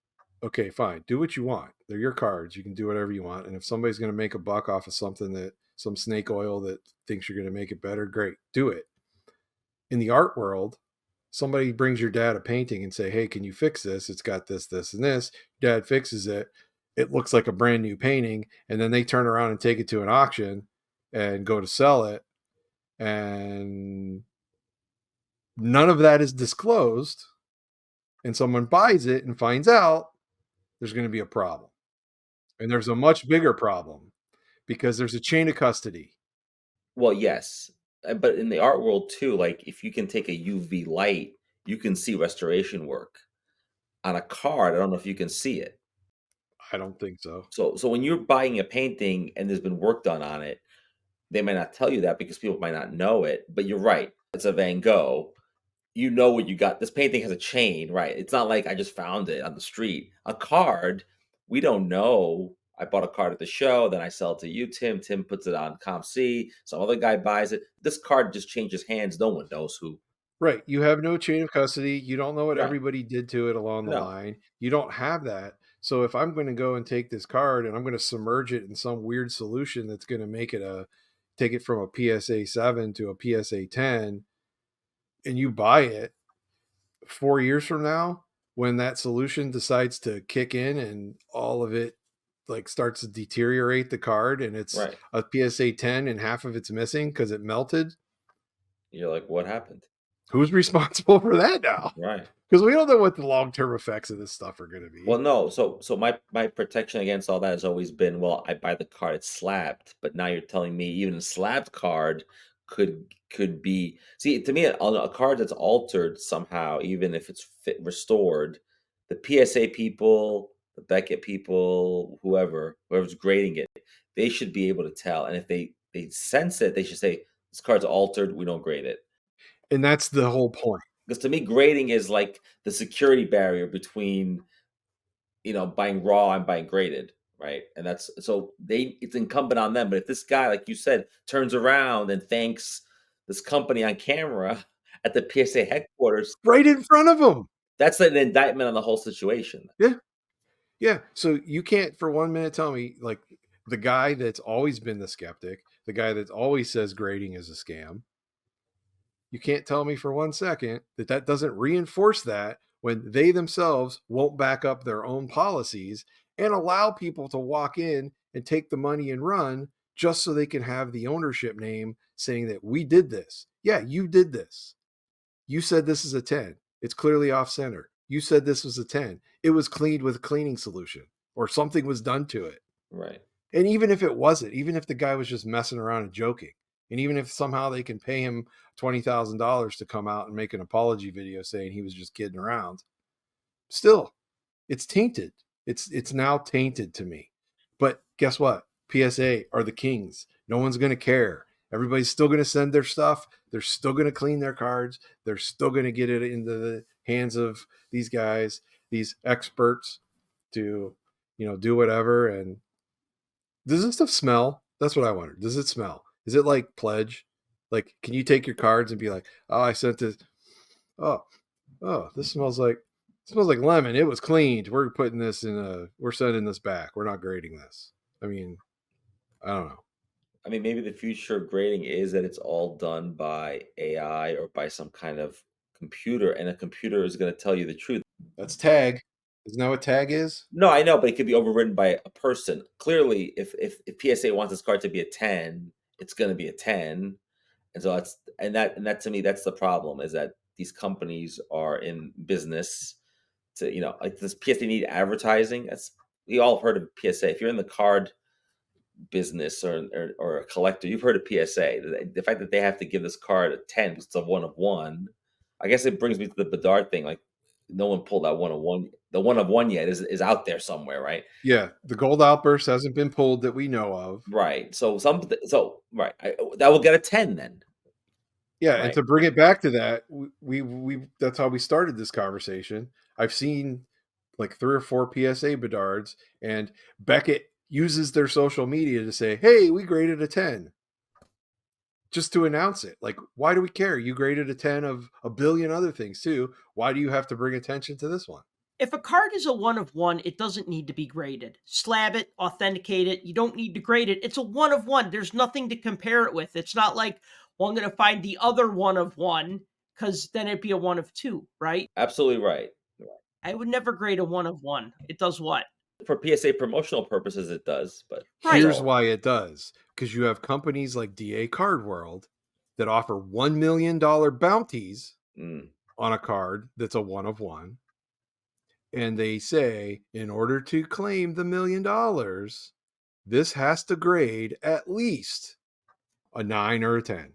okay, fine, do what you want. They're your cards. You can do whatever you want. And if somebody's going to make a buck off of something, some snake oil that thinks you're going to make it better, great, do it. In the art world, somebody brings your dad a painting and say, hey, can you fix this? It's got this, this, and this. Dad fixes it. It looks like a brand new painting. And then they turn around and take it to an auction and go to sell it. And none of that is disclosed. And someone buys it and finds out, there's going to be a problem. And there's a much bigger problem, because there's a chain of custody. Well, yes. But in the art world too, like if you can take a UV light, you can see restoration work. On a card, I don't know if you can see it. I don't think so. So when you're buying a painting and there's been work done on it, they might not tell you that because people might not know it. But you're right. It's a Van Gogh. You know what you got. This painting has a chain, right? It's not like I just found it on the street. A card, we don't know. I bought a card at the show, then I sell it to you, Tim. Tim puts it on ComC. Some other guy buys it. This card just changes hands. No one knows who. Right. You have no chain of custody. You don't know what everybody did to it along the line. You don't have that. So if I'm going to go and take this card and I'm going to submerge it in some weird solution that's going to make it take it from a PSA 7 to a PSA 10, and you buy it 4 years from now, when that solution decides to kick in and all of it like starts to deteriorate the card, and it's a PSA 10 and half of it's missing because it melted, you're like, what happened? Who's responsible for that now? Right. Because we don't know what the long-term effects of this stuff are going to be. Well, no. So my protection against all that has always been, well, I buy the card, it's slabbed. But now you're telling me even a slabbed card could be, see, to me, a card that's altered somehow, even if it's restored, the PSA people, the Beckett people, whoever's grading it, they should be able to tell. And if they sense it, they should say, this card's altered, we don't grade it. And that's the whole point. Because to me, grading is like the security barrier between, buying raw and buying graded, right? And that's so it's incumbent on them. But if this guy, like you said, turns around and thanks this company on camera at the PSA headquarters, right in front of them, that's an indictment on the whole situation. Yeah. So you can't for 1 minute tell me, like, the guy that's always been the skeptic, the guy that always says grading is a scam, you can't tell me for 1 second that doesn't reinforce that when they themselves won't back up their own policies and allow people to walk in and take the money and run just so they can have the ownership name saying that we did this. Yeah, you did this. You said this is a 10. It's clearly off center. You said this was a 10. It was cleaned with a cleaning solution or something was done to it. Right. And even if it wasn't, even if the guy was just messing around and joking, and even if somehow they can pay him $20,000 to come out and make an apology video saying he was just kidding around, still, it's tainted. It's now tainted to me. But guess what? PSA are the kings. No one's going to care. Everybody's still going to send their stuff. They're still going to clean their cards. They're still going to get it into the hands of these guys, these experts, to, do whatever. And does this stuff smell? That's what I wonder. Does it smell? Is it like Pledge? Like, can you take your cards and be like, oh, I sent this. Oh, this smells like lemon. It was cleaned. We're putting this we're sending this back. We're not grading this. I mean, I don't know. I mean, maybe the future of grading is that it's all done by AI or by some kind of computer, and a computer is going to tell you the truth. That's tag. Isn't that what tag is? No, I know, but it could be overridden by a person. Clearly, if PSA wants this card to be a 10, it's going to be a 10. And so that to me, that's the problem, is that these companies are in business to, like this PSA need advertising. We all have heard of PSA. If you're in the card business or a collector, you've heard of PSA. The fact that they have to give this card a 10 because it's a 1 of 1. I guess it brings me to the Bedard thing. Like, no one pulled that 1 of 1. The 1 of 1 yet is out there somewhere, right? Yeah, the gold outburst hasn't been pulled that we know of. Right. So right, that will get a 10 then. Yeah, Right. and to bring it back to that, we that's how we started this conversation. I've seen like 3 or 4 PSA Bedards, and Beckett uses their social media to say, "Hey, we graded a 10." Just to announce it. Like, why do we care? You graded a 10 of a billion other things too. Why do you have to bring attention to this one? If a card is a 1 of 1, it doesn't need to be graded. Slab it, authenticate it. You don't need to grade it. It's a 1 of 1. There's nothing to compare it with. It's not like, well, I'm going to find the other 1 of 1 because then it'd be a 1 of 2, right? Absolutely right. I would never grade a 1 of 1. It does what? For PSA promotional purposes, it does. But here's why it does. Because you have companies like DA Card World that offer $1 million bounties on a card that's a 1 of 1. And they say, in order to claim the $1 million, this has to grade at least a 9 or a 10.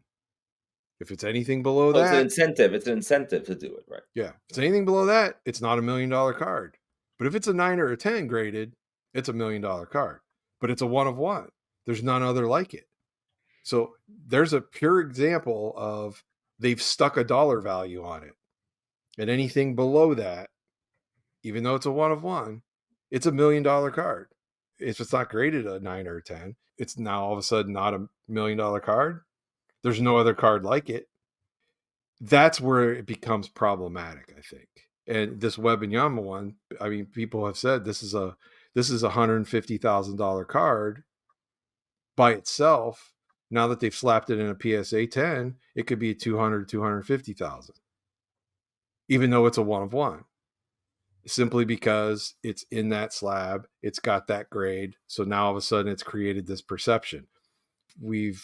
If it's anything below that, it's an incentive. It's an incentive to do it, right? Yeah. If it's anything below that, it's not $1 million card. But if it's a 9 or a 10 graded, it's $1 million card. But it's a 1 of 1. There's none other like it. So there's a pure example of they've stuck a dollar value on it. And anything below that, even though it's a 1 of 1, it's $1 million card. If it's not graded a 9 or a 10, it's now all of a sudden not $1 million card. There's no other card like it. That's where it becomes problematic, I think. And this Wembanyama one, I mean, people have said this is a $150,000 card by itself. Now that they've slapped it in a PSA 10, it could be a $250,000, even though it's a 1 of 1. Simply because it's in that slab, it's got that grade. So now all of a sudden it's created this perception. We've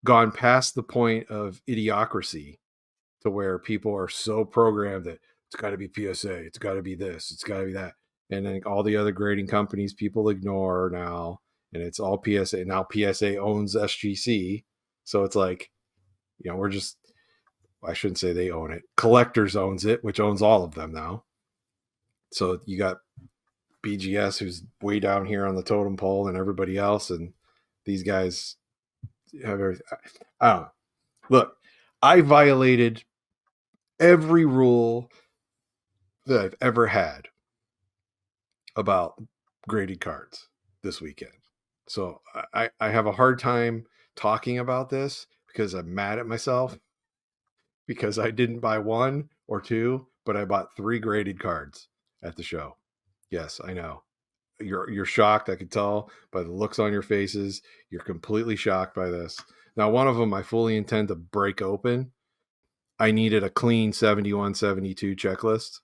gone past the point of idiocracy to where people are so programmed that it's got to be PSA, it's got to be this, it's got to be that. And then all the other grading companies people ignore now, and it's all PSA. Now PSA owns SGC. So it's like, I shouldn't say they own it. Collectors owns it, which owns all of them now. So you got BGS, who's way down here on the totem pole, and everybody else, and these guys have everything. I don't know. Look, I violated every rule that I've ever had about graded cards this weekend. So I have a hard time talking about this because I'm mad at myself because I didn't buy 1 or 2, but I bought 3 graded cards at the show. Yes, I know. You're shocked. I could tell by the looks on your faces. You're completely shocked by this. Now, one of them I fully intend to break open. I needed a clean 71-72 checklist.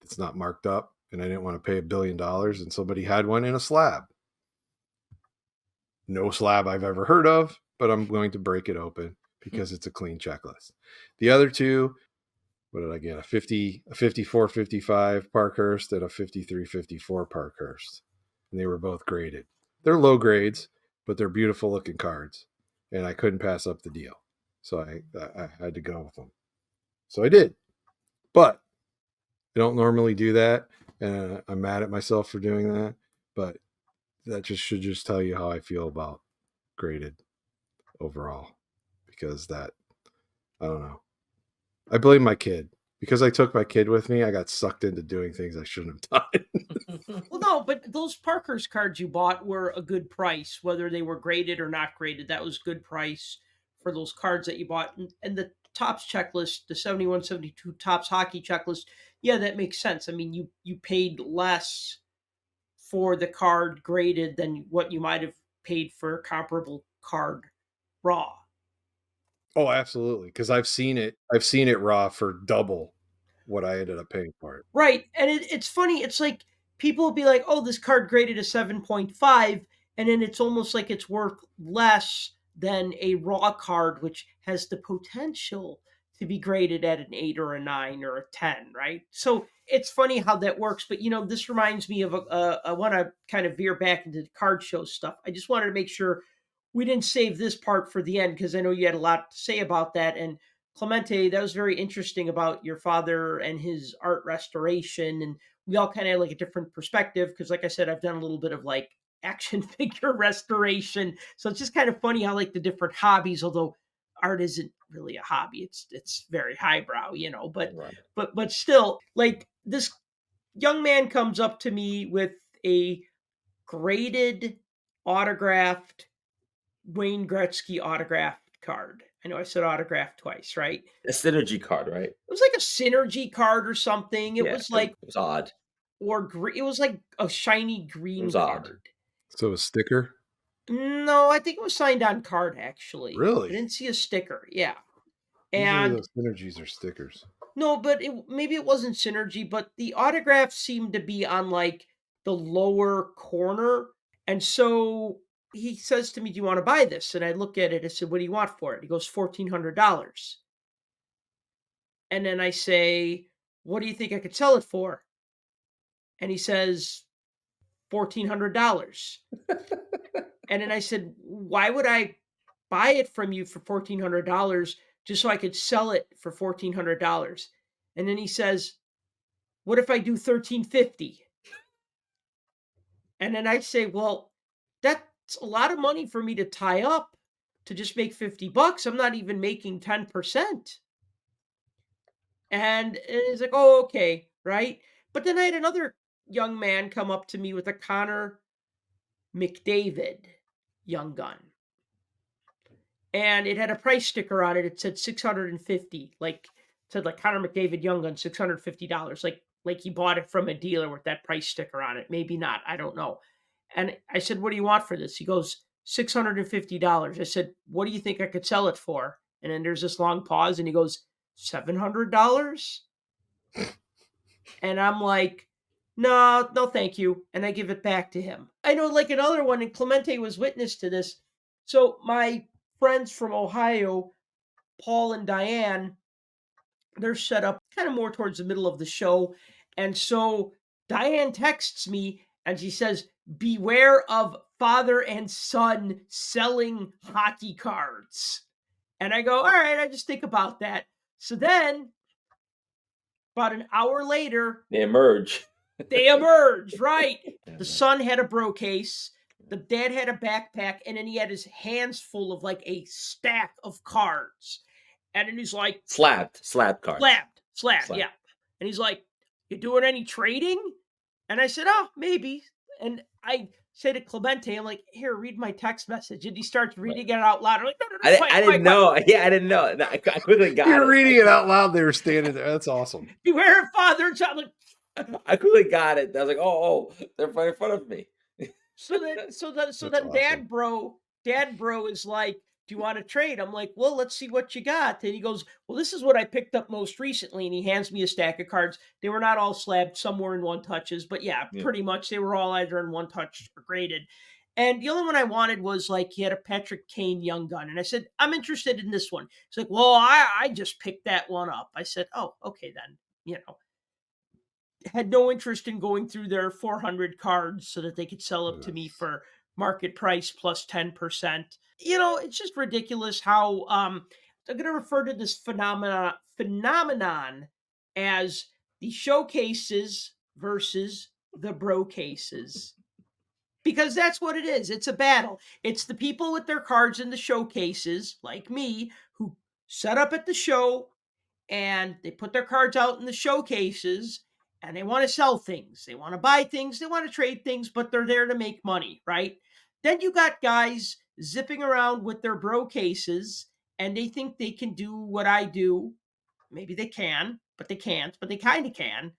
It's not marked up, and I didn't want to pay $1 billion, and somebody had one in a slab. No slab I've ever heard of, but I'm going to break it open because it's a clean checklist. The other 2, what did I get? A 54-55 Parkhurst and a 53-54 Parkhurst. And they were both graded. They're low grades, but they're beautiful looking cards. And I couldn't pass up the deal. So I had to go with them. So I did. But I don't normally do that. And I'm mad at myself for doing that. But that should tell you how I feel about graded overall. Because I don't know. I blame my kid. Because I took my kid with me, I got sucked into doing things I shouldn't have done. Well, no, but those Parkhurst cards you bought were a good price, whether they were graded or not graded. That was good price for those cards that you bought. And the Topps checklist, the 71-72 Topps hockey checklist, yeah, that makes sense. I mean, you paid less for the card graded than what you might have paid for a comparable card raw. Oh, absolutely. Because I've seen it raw for double what I ended up paying for it. Right. And it's funny. It's like people will be like, oh, this card graded a 7.5. And then it's almost like it's worth less than a raw card, which has the potential to be graded at an 8 or a 9 or a 10, right? So it's funny how that works. But, this reminds me of I want to kind of veer back into the card show stuff. I just wanted to make sure we didn't save this part for the end because I know you had a lot to say about that. And Clemente, that was very interesting about your father and his art restoration. And we all kind of had like a different perspective because, like I said, I've done a little bit of like action figure restoration. So it's just kind of funny how like the different hobbies, although art isn't really a hobby, it's very highbrow, but Right. but still, like, this young man comes up to me with a graded, autographed Wayne Gretzky autographed card. I know I said autographed twice, right? A synergy card, right? It was like a synergy card or something. It Yeah, was like, it was odd. it was like a shiny It green was odd. card. So a sticker? No, I think it was signed on card, actually. Really? I didn't see a sticker. Yeah. Usually And those synergies are stickers. no, but maybe it wasn't synergy, but the autograph seemed to be on like the lower corner. And so he says to me, "Do you want to buy this?" And I look at it. I said, "What do you want for it?" He goes, $1,400. And then I say, "What do you think I could sell it for?" And he says, $1,400. And then I said, "Why would I buy it from you for $1,400 just so I could sell it for $1,400?" And then he says, "What if I do $1,350?" And then I say, "Well, that's a lot of money for me to tie up to just make $50. I'm not even making 10%." And he's like, "Oh, okay, right?" But then I had another young man come up to me with a Connor McDavid young gun. And it had a price sticker on it. It said 650, like, it said like Connor McDavid Young Gun, $650. Like he bought it from a dealer with that price sticker on it. Maybe not. I don't know. And I said, "What do you want for this?" He goes, $650. I said, "What do you think I could sell it for?" And then there's this long pause and he goes, $700. And I'm like, "No, no, thank you." And I give it back to him. I know, like, another one, and Clemente was witness to this. So my friends from Ohio, Paul and Diane, they're set up kind of more towards the middle of the show. And so Diane texts me and she says, "Beware of father and son selling hockey cards." And I go, "All right, I just think about that." So then about an hour later, They emerge. they emerge, right? The son had a bro case, the dad had a backpack, and then he had his hands full of like a stack of cards. And then he's like, Slab cards. Slabbed, yeah. And he's like, "You doing any trading?" And I said, "Oh, maybe." And I say to Clemente, I'm like, "Here, read my text message." And he starts reading it out loud. I'm like, "No, I quiet, didn't know. Yeah, I didn't know. No, I quickly got it. You're reading it out loud. They were standing there. That's awesome. Beware of father and son. Like, I quickly got it. I was like, oh, they're right in front of me. so then That's Dad awesome. bro is like, "Do you want to trade?" I'm like, "Well, let's see what you got." And he goes, "Well, this is what I picked up most recently." And he hands me a stack of cards. They were not all slabbed. Some were in one touches, but yeah, pretty much they were all either in one touch or graded. And the only one I wanted was like, he had a Patrick Kane Young Gun. And I said, "I'm interested in this one." He's like, "Well, I just picked that one up." I said, "Oh, okay then." Had no interest in going through their 400 cards so that they could sell it to me for market price plus 10%. It's just ridiculous how I'm going to refer to this phenomenon as the showcases versus the bro cases. Because that's what it is. It's a battle. It's the people with their cards in the showcases, like me, who set up at the show and they put their cards out in the showcases and they want to sell things. They want to buy things. They want to trade things, but they're there to make money, right? Then you got guys zipping around with their bro cases and they think they can do what I do. Maybe they can, but they can't, but they kind of can.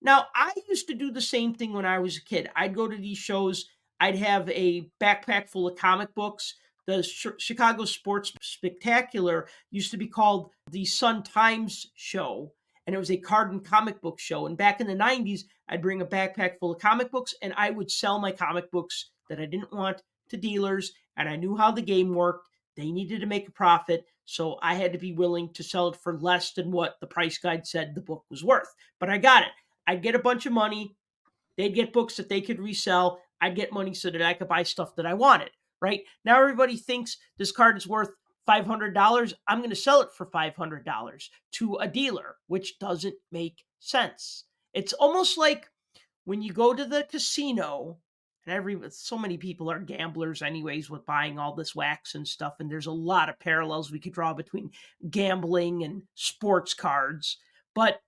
Now, I used to do the same thing when I was a kid. I'd go to these shows. I'd have a backpack full of comic books. The Chicago Sports Spectacular used to be called the Sun Times Show, and it was a card and comic book show. And back in the 90s, I'd bring a backpack full of comic books, and I would sell my comic books that I didn't want to dealers, and I knew how the game worked. They needed to make a profit, so I had to be willing to sell it for less than what the price guide said the book was worth. But I got it. I'd get a bunch of money. They'd get books that they could resell. I'd get money so that I could buy stuff that I wanted, right? Now everybody thinks this card is worth $500. I'm going to sell it for $500 to a dealer, which doesn't make sense. It's almost like when you go to the casino, and so many people are gamblers anyways with buying all this wax and stuff, and there's a lot of parallels we could draw between gambling and sports cards. But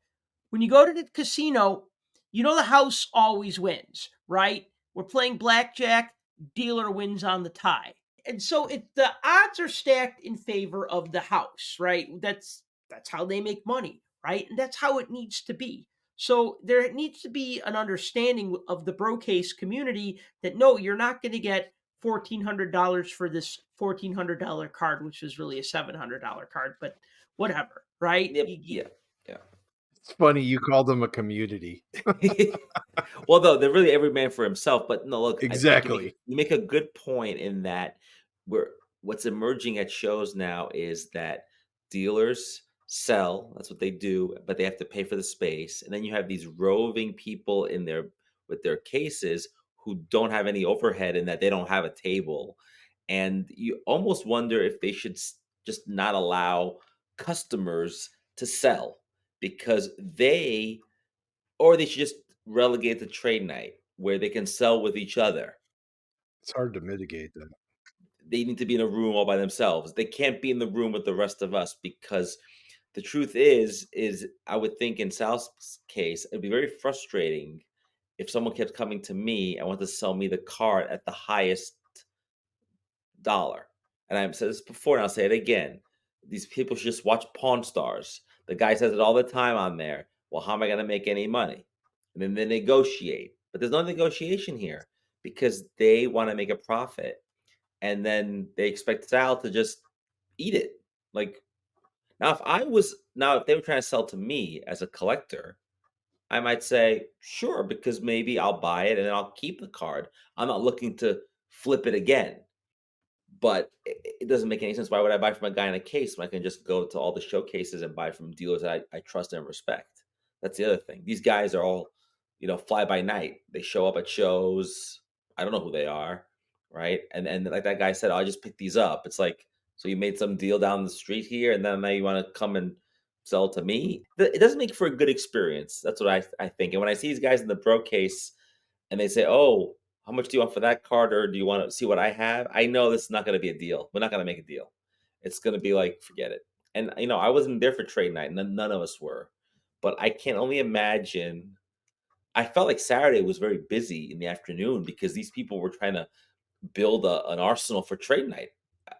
when you go to the casino, the house always wins, right? We're playing blackjack, dealer wins on the tie. And so the odds are stacked in favor of the house, right? That's how they make money, right? And that's how it needs to be. So there needs to be an understanding of the Brocase community that no, you're not going to get $1,400 for this $1,400 card, which is really a $700 card, but whatever, right? Yeah. It's funny you called them a community. Well, though they're really every man for himself. But no, look, Exactly. you make a good point in that what's emerging at shows now is that dealers sell. That's what they do, but they have to pay for the space. And then you have these roving people with their cases who don't have any overhead and that they don't have a table. And you almost wonder if they should just not allow customers to sell because they should just relegate the trade night where they can sell with each other. It's hard to mitigate that. They need to be in a room all by themselves. They can't be in the room with the rest of us because the truth is I would think in Sal's case, it'd be very frustrating if someone kept coming to me and wanted to sell me the card at the highest dollar. And I've said this before and I'll say it again. These people should just watch Pawn Stars. The guy says it all the time on there. Well, how am I going to make any money? And then they negotiate. But there's no negotiation here because they want to make a profit. And then they expect Sal to just eat it. Like now, if they were trying to sell to me as a collector, I might say, sure, because maybe I'll buy it and then I'll keep the card. I'm not looking to flip it again. But it doesn't make any sense. Why would I buy from a guy in a case when I can just go to all the showcases and buy from dealers that I trust and respect? That's the other thing. These guys are all, fly by night. They show up at shows. I don't know who they are, right? And like that guy said, I just picked these up. It's like, so you made some deal down the street here, and then now you want to come and sell to me? It doesn't make for a good experience. That's what I think. And when I see these guys in the bro case, and they say, "Oh, how much do you want for that card, or do you want to see what I have?" I know this is not going to be a deal. We're not going to make a deal. It's going to be like, forget it. And I wasn't there for trade night. None of us were. But I can only imagine. I felt like Saturday was very busy in the afternoon because these people were trying to build an arsenal for trade night.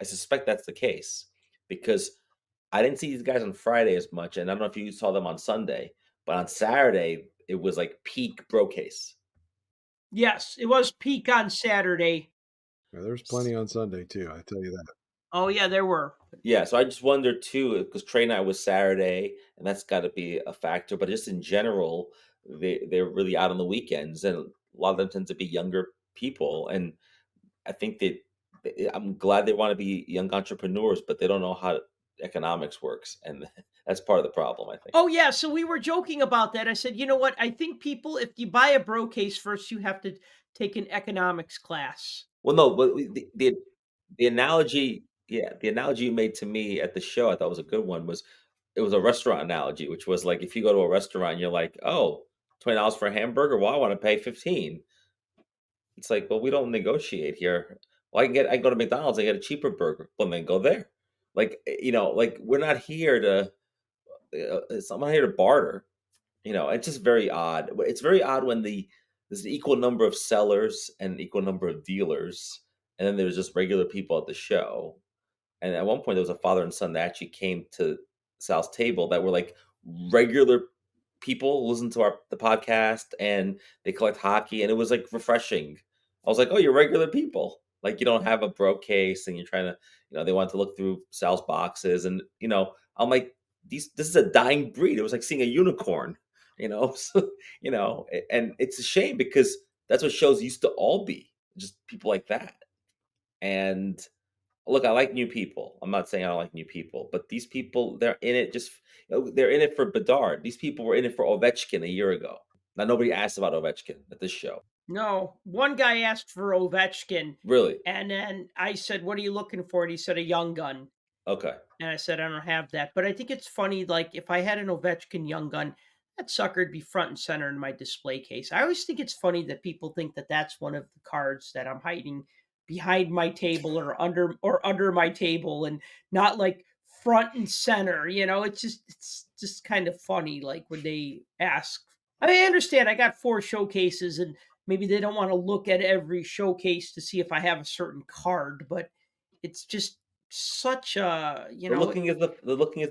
I suspect that's the case because I didn't see these guys on Friday as much, and I don't know if you saw them on Sunday, but on Saturday it was like peak bro case. Yes, it was peak on Saturday. Yeah, there's plenty on Sunday too. I tell you that. Oh yeah, there were. Yeah, so I just wonder too, because trade night was Saturday, and that's got to be a factor. But just in general, they're really out on the weekends, and a lot of them tend to be younger people. And I think I'm glad they want to be young entrepreneurs, but they don't know how economics works, and that's part of the problem, I think. Oh yeah, so we were joking about that. I said, you know what? I think people, if you buy a bro case first, you have to take an economics class. Well, no, but the analogy, yeah, the analogy you made to me at the show, I thought was a good one. It was a restaurant analogy, which was like if you go to a restaurant, you're like, oh, $20 for a hamburger. Well, I want to pay 15. It's like, well, we don't negotiate here. Well, I can go to McDonald's and get a cheaper burger. Well, then go there. Like like we're not here to. I'm not here to barter. It's just very odd. It's very odd when there's an equal number of sellers and an equal number of dealers, and then there's just regular people at the show. And at one point, there was a father and son that actually came to Sal's table that were like regular people who listen to the podcast and they collect hockey, and it was like refreshing. I was like, oh, you're regular people. Like you don't have a bro case, and you're trying to, they want to look through Sal's boxes, and I'm like, this is a dying breed. It was like seeing a unicorn, so, and it's a shame because that's what shows used to all be, just people like that. And Look, I like new people. I'm not saying I don't like new people, but these people, they're in it they're in it for Bedard. These people were in it for Ovechkin a year ago. Now nobody asked about Ovechkin at this show. No, one guy asked for Ovechkin, Really? and then I said, "What are you looking for?" And he said, "A young gun." Okay. And I said, "I don't have that." But I think it's funny, like, if I had an Ovechkin young gun, that sucker'd be front and center in my display case. I always think it's funny that people think that that's one of the cards that I'm hiding behind my table or under my table and not like front and center. It's just kind of funny, like when they ask. I mean, I understand I got 4 showcases and maybe they don't want to look at every showcase to see if I have a certain card, but it's just such a, The looking is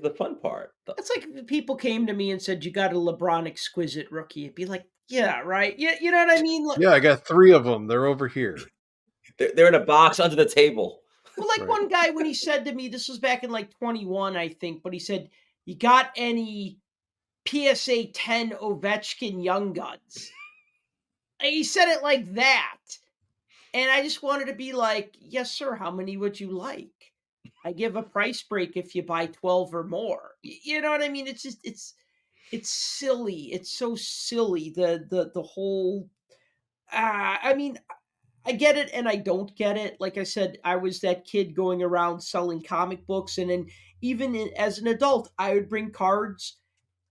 the fun part. it's like if people came to me and said, "You got a LeBron exquisite rookie." It'd be like, "Yeah, right." Yeah, you know what I mean? Yeah, I got 3 of them. They're over here. They're in a box under the table. Well, like Right. one guy when he said to me, this was back in like 21, I think, but he said, "You got any PSA 10 Ovechkin Young Guns?" And he said it like that. And I just wanted to be like, "Yes, sir. How many would you like? I give a price break if you buy 12 or more." You know what I mean? It's silly. It's so silly. The whole I mean, I get it and I don't get it. Like I said, I was that kid going around selling comic books, and then as an adult, I would bring cards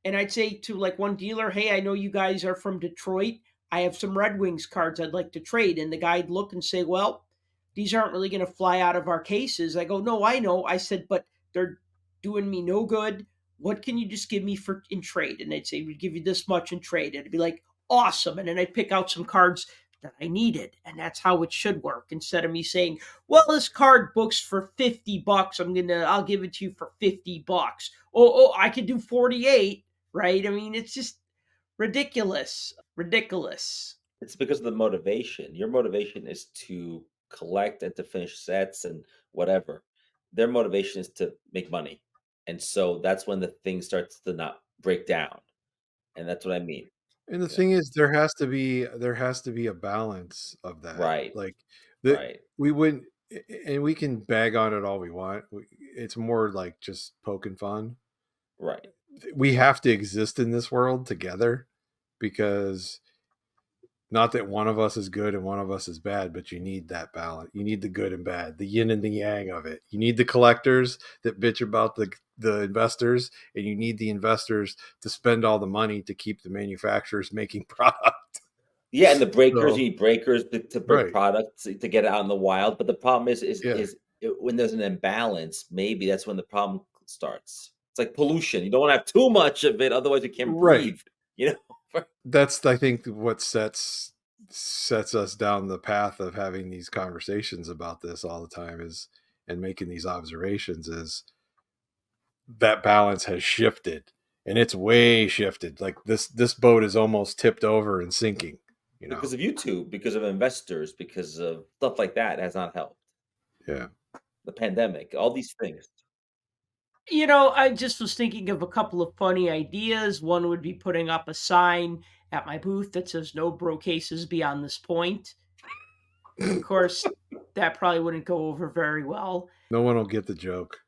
and I'd say to like one dealer, "Hey, I know you guys are from Detroit. I have some Red Wings cards I'd like to trade." And the guy'd look and say, "Well, these aren't really going to fly out of our cases." I go, "No, I know." I said, "But they're doing me no good. What can you just give me for in trade?" And they'd say, "We give you this much in trade." And it'd be like, "Awesome." And then I'd pick out some cards that I needed. And that's how it should work. Instead of me saying, "Well, this card books for $50. I'll give it to you for $50. Oh, I could do 48, right?" I mean, it's just ridiculous. Ridiculous. It's because of the motivation. Your motivation is to collect and to finish sets and whatever. Their motivation is to make money. And so that's when the thing starts to not break down. And that's what I mean. And the Yeah. thing is, there has to be a balance of that. Right. Like that Right. we wouldn't, and we can bag on it all we want. It's more like just poking fun. Right. We have to exist in this world together because not that one of us is good and one of us is bad, but you need that balance. You need the good and bad, the yin and the yang of it. You need the collectors that bitch about the investors, and you need the investors to spend all the money to keep the manufacturers making product. Yeah, and the breakers, So, you need breakers to break right. products to get it out in the wild. But the problem is Yeah. when there's an imbalance, maybe that's when the problem starts. It's like pollution. You don't want to have too much of it, otherwise you can't Right. breathe. You know? That's, I think, what sets us down the path of having these conversations about this all the time is, and making these observations, is that balance has shifted, and it's way shifted. Like this boat is almost tipped over and sinking, Because of YouTube, because of investors, because of stuff like that has not helped. Yeah. The pandemic, all these things. I just was thinking of a couple of funny ideas. One would be putting up a sign at my booth that says "No bro cases beyond this point." Of course, that probably wouldn't go over very well. No one will get the joke.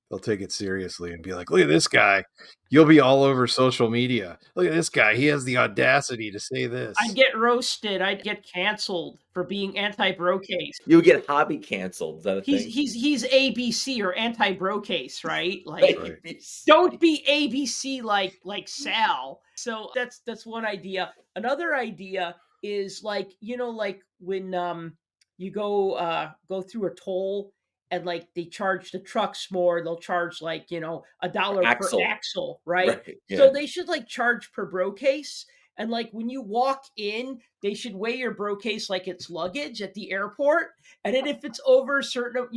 They'll take it seriously and be like, look at this guy. You'll be all over social media. Look at this guy. He has the audacity to say this. I'd get roasted. I'd get canceled for being anti-bro case. You get hobby canceled. Is that a He's thing? he's ABC or anti-bro case, right? Like, Right. don't be ABC like Sal. So that's one idea. Another idea is like, like when you go through a toll and like they charge the trucks more, they'll charge like, $1 per Axle. axle, right? Right. So Yeah. they should like charge per bro case. And like when you walk in, they should weigh your bro case like it's luggage at the airport. And then if it's over a certain,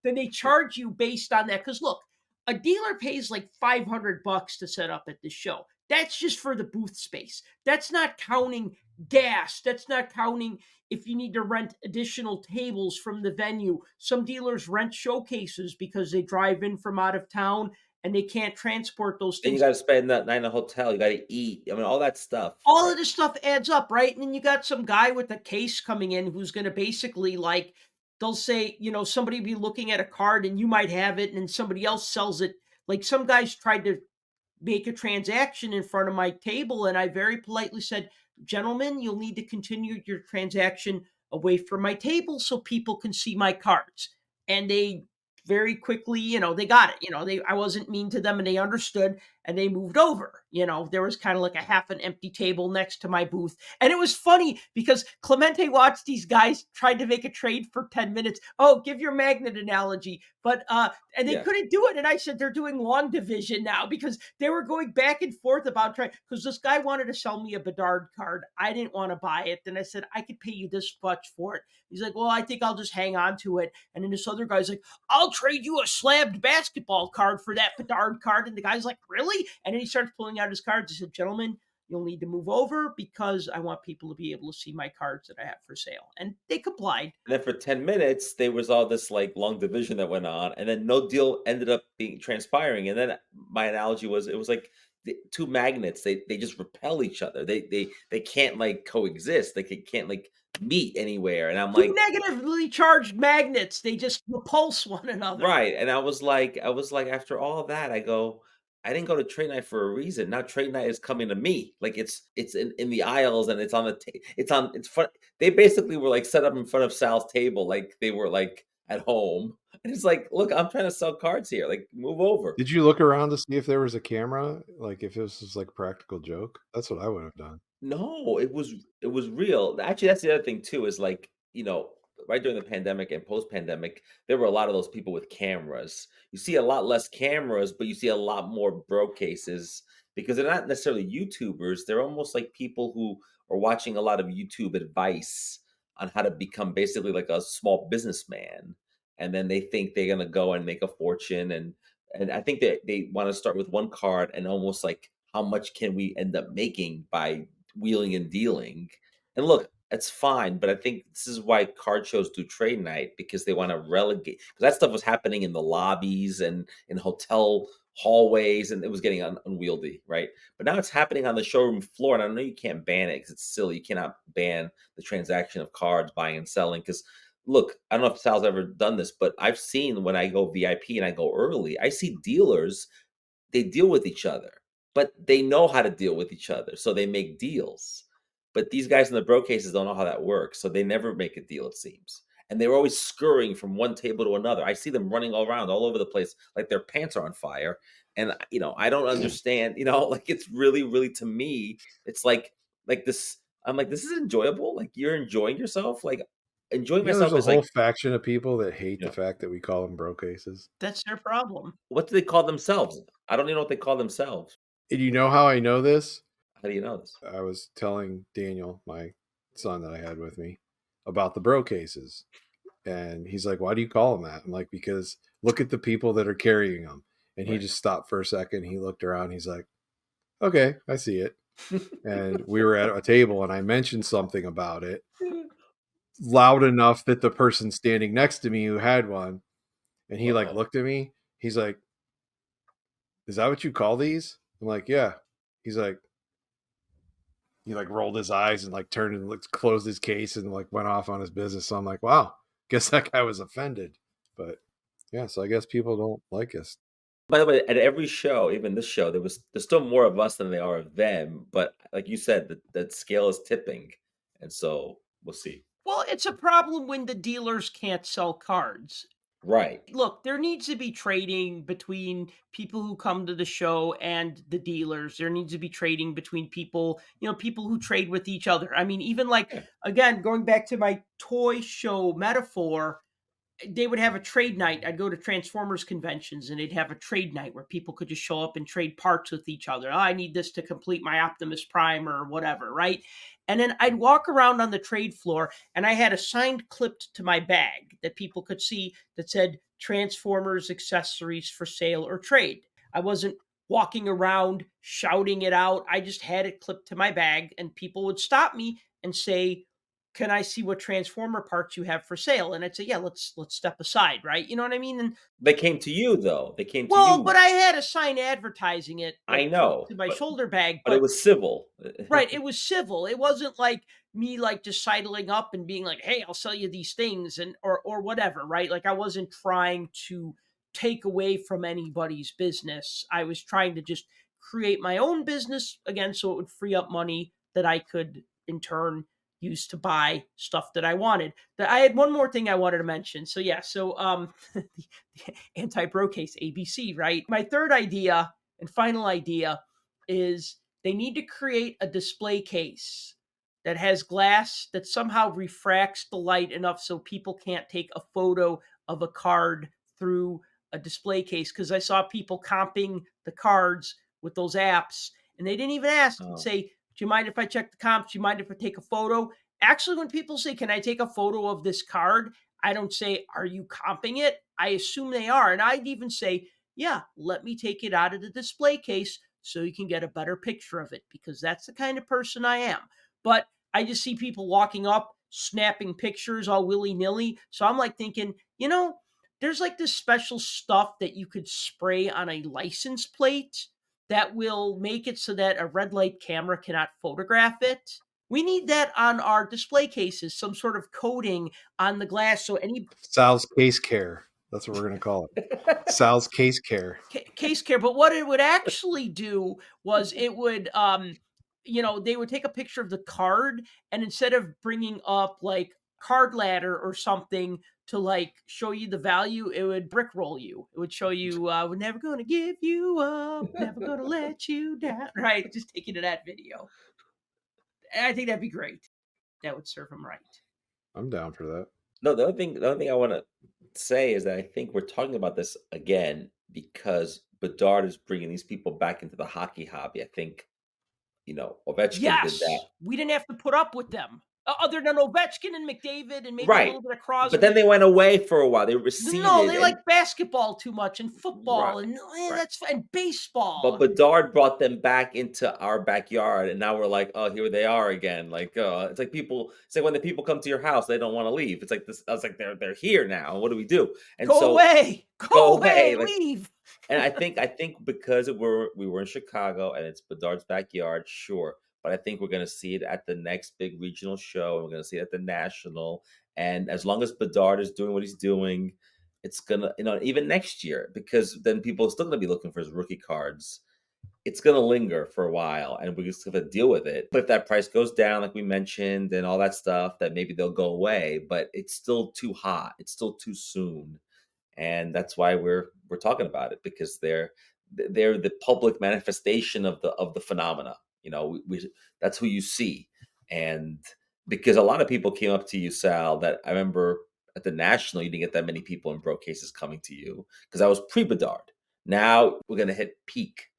then they charge you based on that. Because look, a dealer pays like $500 to set up at the show. That's just for the booth space. That's not counting gas. That's not counting if you need to rent additional tables from the venue. Some dealers rent showcases because they drive in from out of town and they can't transport those Then you things. got to spend that night in a hotel. You got to eat. I mean, all that stuff. All Right. of this stuff adds up, right? And then you got some guy with a case coming in who's going to basically like they'll say, somebody be looking at a card and you might have it and then somebody else sells it. Like some guys tried to make a transaction in front of my table, and I very politely said, "Gentlemen, you'll need to continue your transaction away from my table so people can see my cards." And they very quickly, they got it. I wasn't mean to them and they understood and they moved over. There was kind of like a half an empty table next to my booth. And it was funny because Clemente watched these guys trying to make a trade for 10 minutes. Oh, give your magnet analogy. But and they Yeah. couldn't do it. And I said they're doing long division now because they were going back and forth about trying, because this guy wanted to sell me a Bedard card. I didn't want to buy it. Then I said, I could pay you this much for it. He's like, well, I think I'll just hang on to it. And then this other guy's like, I'll trade you a slabbed basketball card for that Bedard card. And the guy's like, really? And then he starts pulling out his cards. He said, gentlemen, you'll need to move over because I want people to be able to see my cards that I have for sale. And they complied. And then for 10 minutes, there was all this like long division that went on, and then no deal ended up being transpiring. And then my analogy was it was like the two magnets, they just repel each other. They can't like coexist. They can't like meet anywhere. And I'm like, Two negatively charged magnets, they just repulse one another. right. And I was like, after all of that, I didn't go to trade night for a reason. Now trade night is coming to me. Like it's in the aisles and it's on the it's front. They basically were like set up in front of Sal's table, like they were like at home. And it's like, look, I'm trying to sell cards here. Like, move over. Did you look around to see if there was a camera? Like if this was like a practical joke? That's what I would have done. No, it was real. Actually, that's the other thing too, is like, right during the pandemic and post-pandemic, there were a lot of those people with cameras. You see a lot less cameras, but you see a lot more bro cases because they're not necessarily YouTubers. They're almost like people who are watching a lot of YouTube advice on how to become basically like a small businessman. And then they think they're gonna go and make a fortune. And I think that they want to start with one card and almost like how much can we end up making by wheeling and dealing. And look, it's fine, but I think this is why card shows do trade night, because they want to relegate, because that stuff was happening in the lobbies and in hotel hallways, and it was getting unwieldy, right? But now it's happening on the showroom floor, and I know you can't ban it because it's silly. You cannot ban the transaction of cards buying and selling. Because look, I don't know if Sal's ever done this, but I've seen when I go VIP and I go early, I see dealers, they deal with each other, but they know how to deal with each other, so they make deals. But these guys in the bro cases don't know how that works, so they never make a deal, it seems. And they're always scurrying from one table to another. I see them running all around all over the place like their pants are on fire. And I don't understand, like it's really, really, to me, it's like this. I'm like, this is enjoyable. Like, you're enjoying yourself. Like, enjoying There's myself a is whole like, faction of people that hate you the know, fact that we call them bro cases. That's their problem. what do they call themselves? I don't even know what they call themselves. And you know how I know this? How do you know this? I was telling Daniel, my son that I had with me, about the bro cases. And he's like, why do you call them that? I'm like, because look at the people that are carrying them. And he Right. just stopped for a second. He looked around. He's like, okay, I see it. And we were at a table and I mentioned something about it loud enough that the person standing next to me who had one, and he like Uh-oh. looked at me. He's like, is that what you call these? I'm like, yeah. He's like, he like rolled his eyes and like turned and closed his case and like went off on his business. So I'm like, wow, guess that guy was offended. But yeah, so I guess people don't like us. By the way, at every show, even this show, there's still more of us than there are of them. But like you said, that scale is tipping, and so we'll see. Well, it's a problem when the dealers can't sell cards. Right. Look, there needs to be trading between people who come to the show and the dealers. There needs to be trading between people, people who trade with each other. I mean, even like, Yeah. again, going back to my toy show metaphor, they would have a trade night. I'd go to Transformers conventions and they'd have a trade night where people could just show up and trade parts with each other. Oh, I need this to complete my Optimus Prime or whatever, right? And then I'd walk around on the trade floor and I had a sign clipped to my bag that people could see that said Transformers accessories for sale or trade. I wasn't walking around shouting it out. I just had it clipped to my bag and people would stop me and say, can I see what Transformer parts you have for sale? And I'd say, yeah, let's step aside, right? You know what I mean? And They came to you though. They came to well, you. but I had a sign advertising it I like know, to my but shoulder bag, it but was civil. right, it was civil. It wasn't like me like just sidling up and being like, "Hey, I'll sell you these things," and or whatever, right? Like I wasn't trying to take away from anybody's business. I was trying to just create my own business again so it would free up money that I could in turn use to buy stuff that I wanted. That I had one more thing I wanted to mention. So yeah, so the anti-bro case ABC, right? My third idea and final idea is they need to create a display case that has glass that somehow refracts the light enough so people can't take a photo of a card through a display case. Because I saw people comping the cards with those apps and they didn't even ask and say, do you mind if I check the comps? Do you mind if I take a photo? Actually, when people say, can I take a photo of this card? I don't say, are you comping it? I assume they are. And I'd even say, yeah, let me take it out of the display case so you can get a better picture of it, because that's the kind of person I am. But I just see people walking up, snapping pictures all willy-nilly. So I'm like thinking, there's like this special stuff that you could spray on a license plate that will make it so that a red light camera cannot photograph it. We need that on our display cases, some sort of coating on the glass so any Sal's Case Care. That's what we're going to call it. Sal's Case Care. Case care. But what it would actually do was it would, they would take a picture of the card, and instead of bringing up like Card Ladder or something to like show you the value, it would brickroll you. It would show you, we're never going to give you up, never going to let you down. Right. Just take you to that video. And I think that'd be great. That would serve them right. I'm down for that. No, the other thing I want to say is that I think we're talking about this again because Bedard is bringing these people back into the hockey hobby. I think, Ovechkin Yes, did that. we didn't have to put up with them. Other than Ovechkin and McDavid and maybe a Right. little bit of Crosby. But then they went away for a while. They receded. No, they like basketball too much and football Right, and right. that's and baseball. But Bedard brought them back into our backyard, and now we're like, oh, here they are again. Like, it's like it's like when the people come to your house, they don't want to leave. It's like this. I was like, they're here now. What do we do? And go away, like, leave. And I think because we were in Chicago and it's Bedard's backyard, sure. But I think we're going to see it at the next big regional show, and we're going to see it at the national. And as long as Bedard is doing what he's doing, it's gonna, even next year, because then people are still going to be looking for his rookie cards. It's going to linger for a while, and we're just going to deal with it. But if that price goes down, like we mentioned, and all that stuff, that maybe they'll go away. But it's still too hot. It's still too soon, and that's why we're talking about it, because they're the public manifestation of the phenomena. That's who you see, and because a lot of people came up to you, Sal, that I remember at the national, you didn't get that many people in bro cases coming to you because I was pre-Bedard. Now we're gonna hit peak,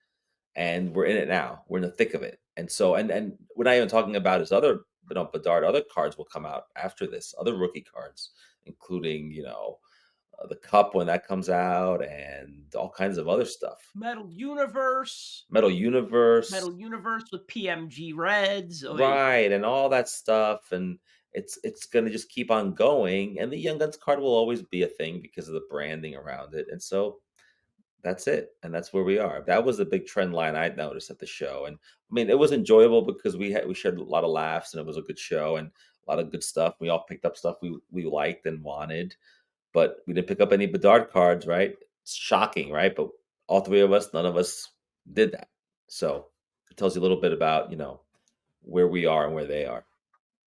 and we're in it now. We're in the thick of it, and so and we're not even talking about his other, Bedard. Other cards will come out after this, other rookie cards, including the cup when that comes out, and all kinds of other stuff. Metal Universe Metal with PMG Reds, right, and all that stuff, and it's going to just keep on going. And the Young Guns card will always be a thing because of the branding around it, and so that's it, and that's where we are. That was a big trend line I noticed at the show, and I mean it was enjoyable because we shared a lot of laughs, and it was a good show and a lot of good stuff. We all picked up stuff we liked and wanted. But we didn't pick up any Bedard cards, right? It's shocking, right? But all three of us, none of us did that. So it tells you a little bit about, where we are and where they are.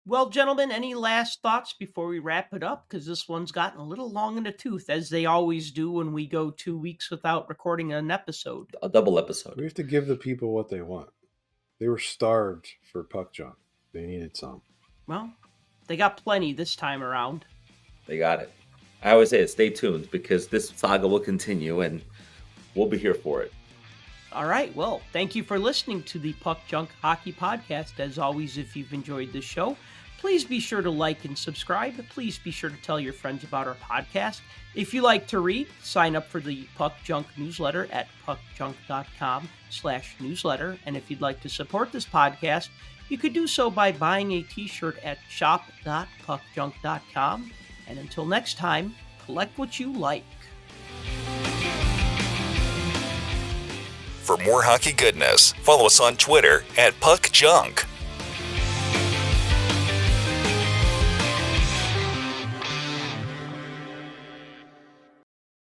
Well, gentlemen, any last thoughts before we wrap it up? Because this one's gotten a little long in the tooth, as they always do when we go 2 weeks without recording an episode. A double episode. We have to give the people what they want. They were starved for puck junk. They needed some. Well, they got plenty this time around. They got it. I always say it, stay tuned, because this saga will continue, and we'll be here for it. All right. Well, thank you for listening to the Puck Junk Hockey Podcast. As always, if you've enjoyed this show, please be sure to like and subscribe. Please be sure to tell your friends about our podcast. If you like to read, sign up for the Puck Junk newsletter at puckjunk.com/newsletter. And if you'd like to support this podcast, you could do so by buying a t-shirt at shop.puckjunk.com. And until next time, collect what you like. For more hockey goodness, follow us on Twitter at PuckJunk.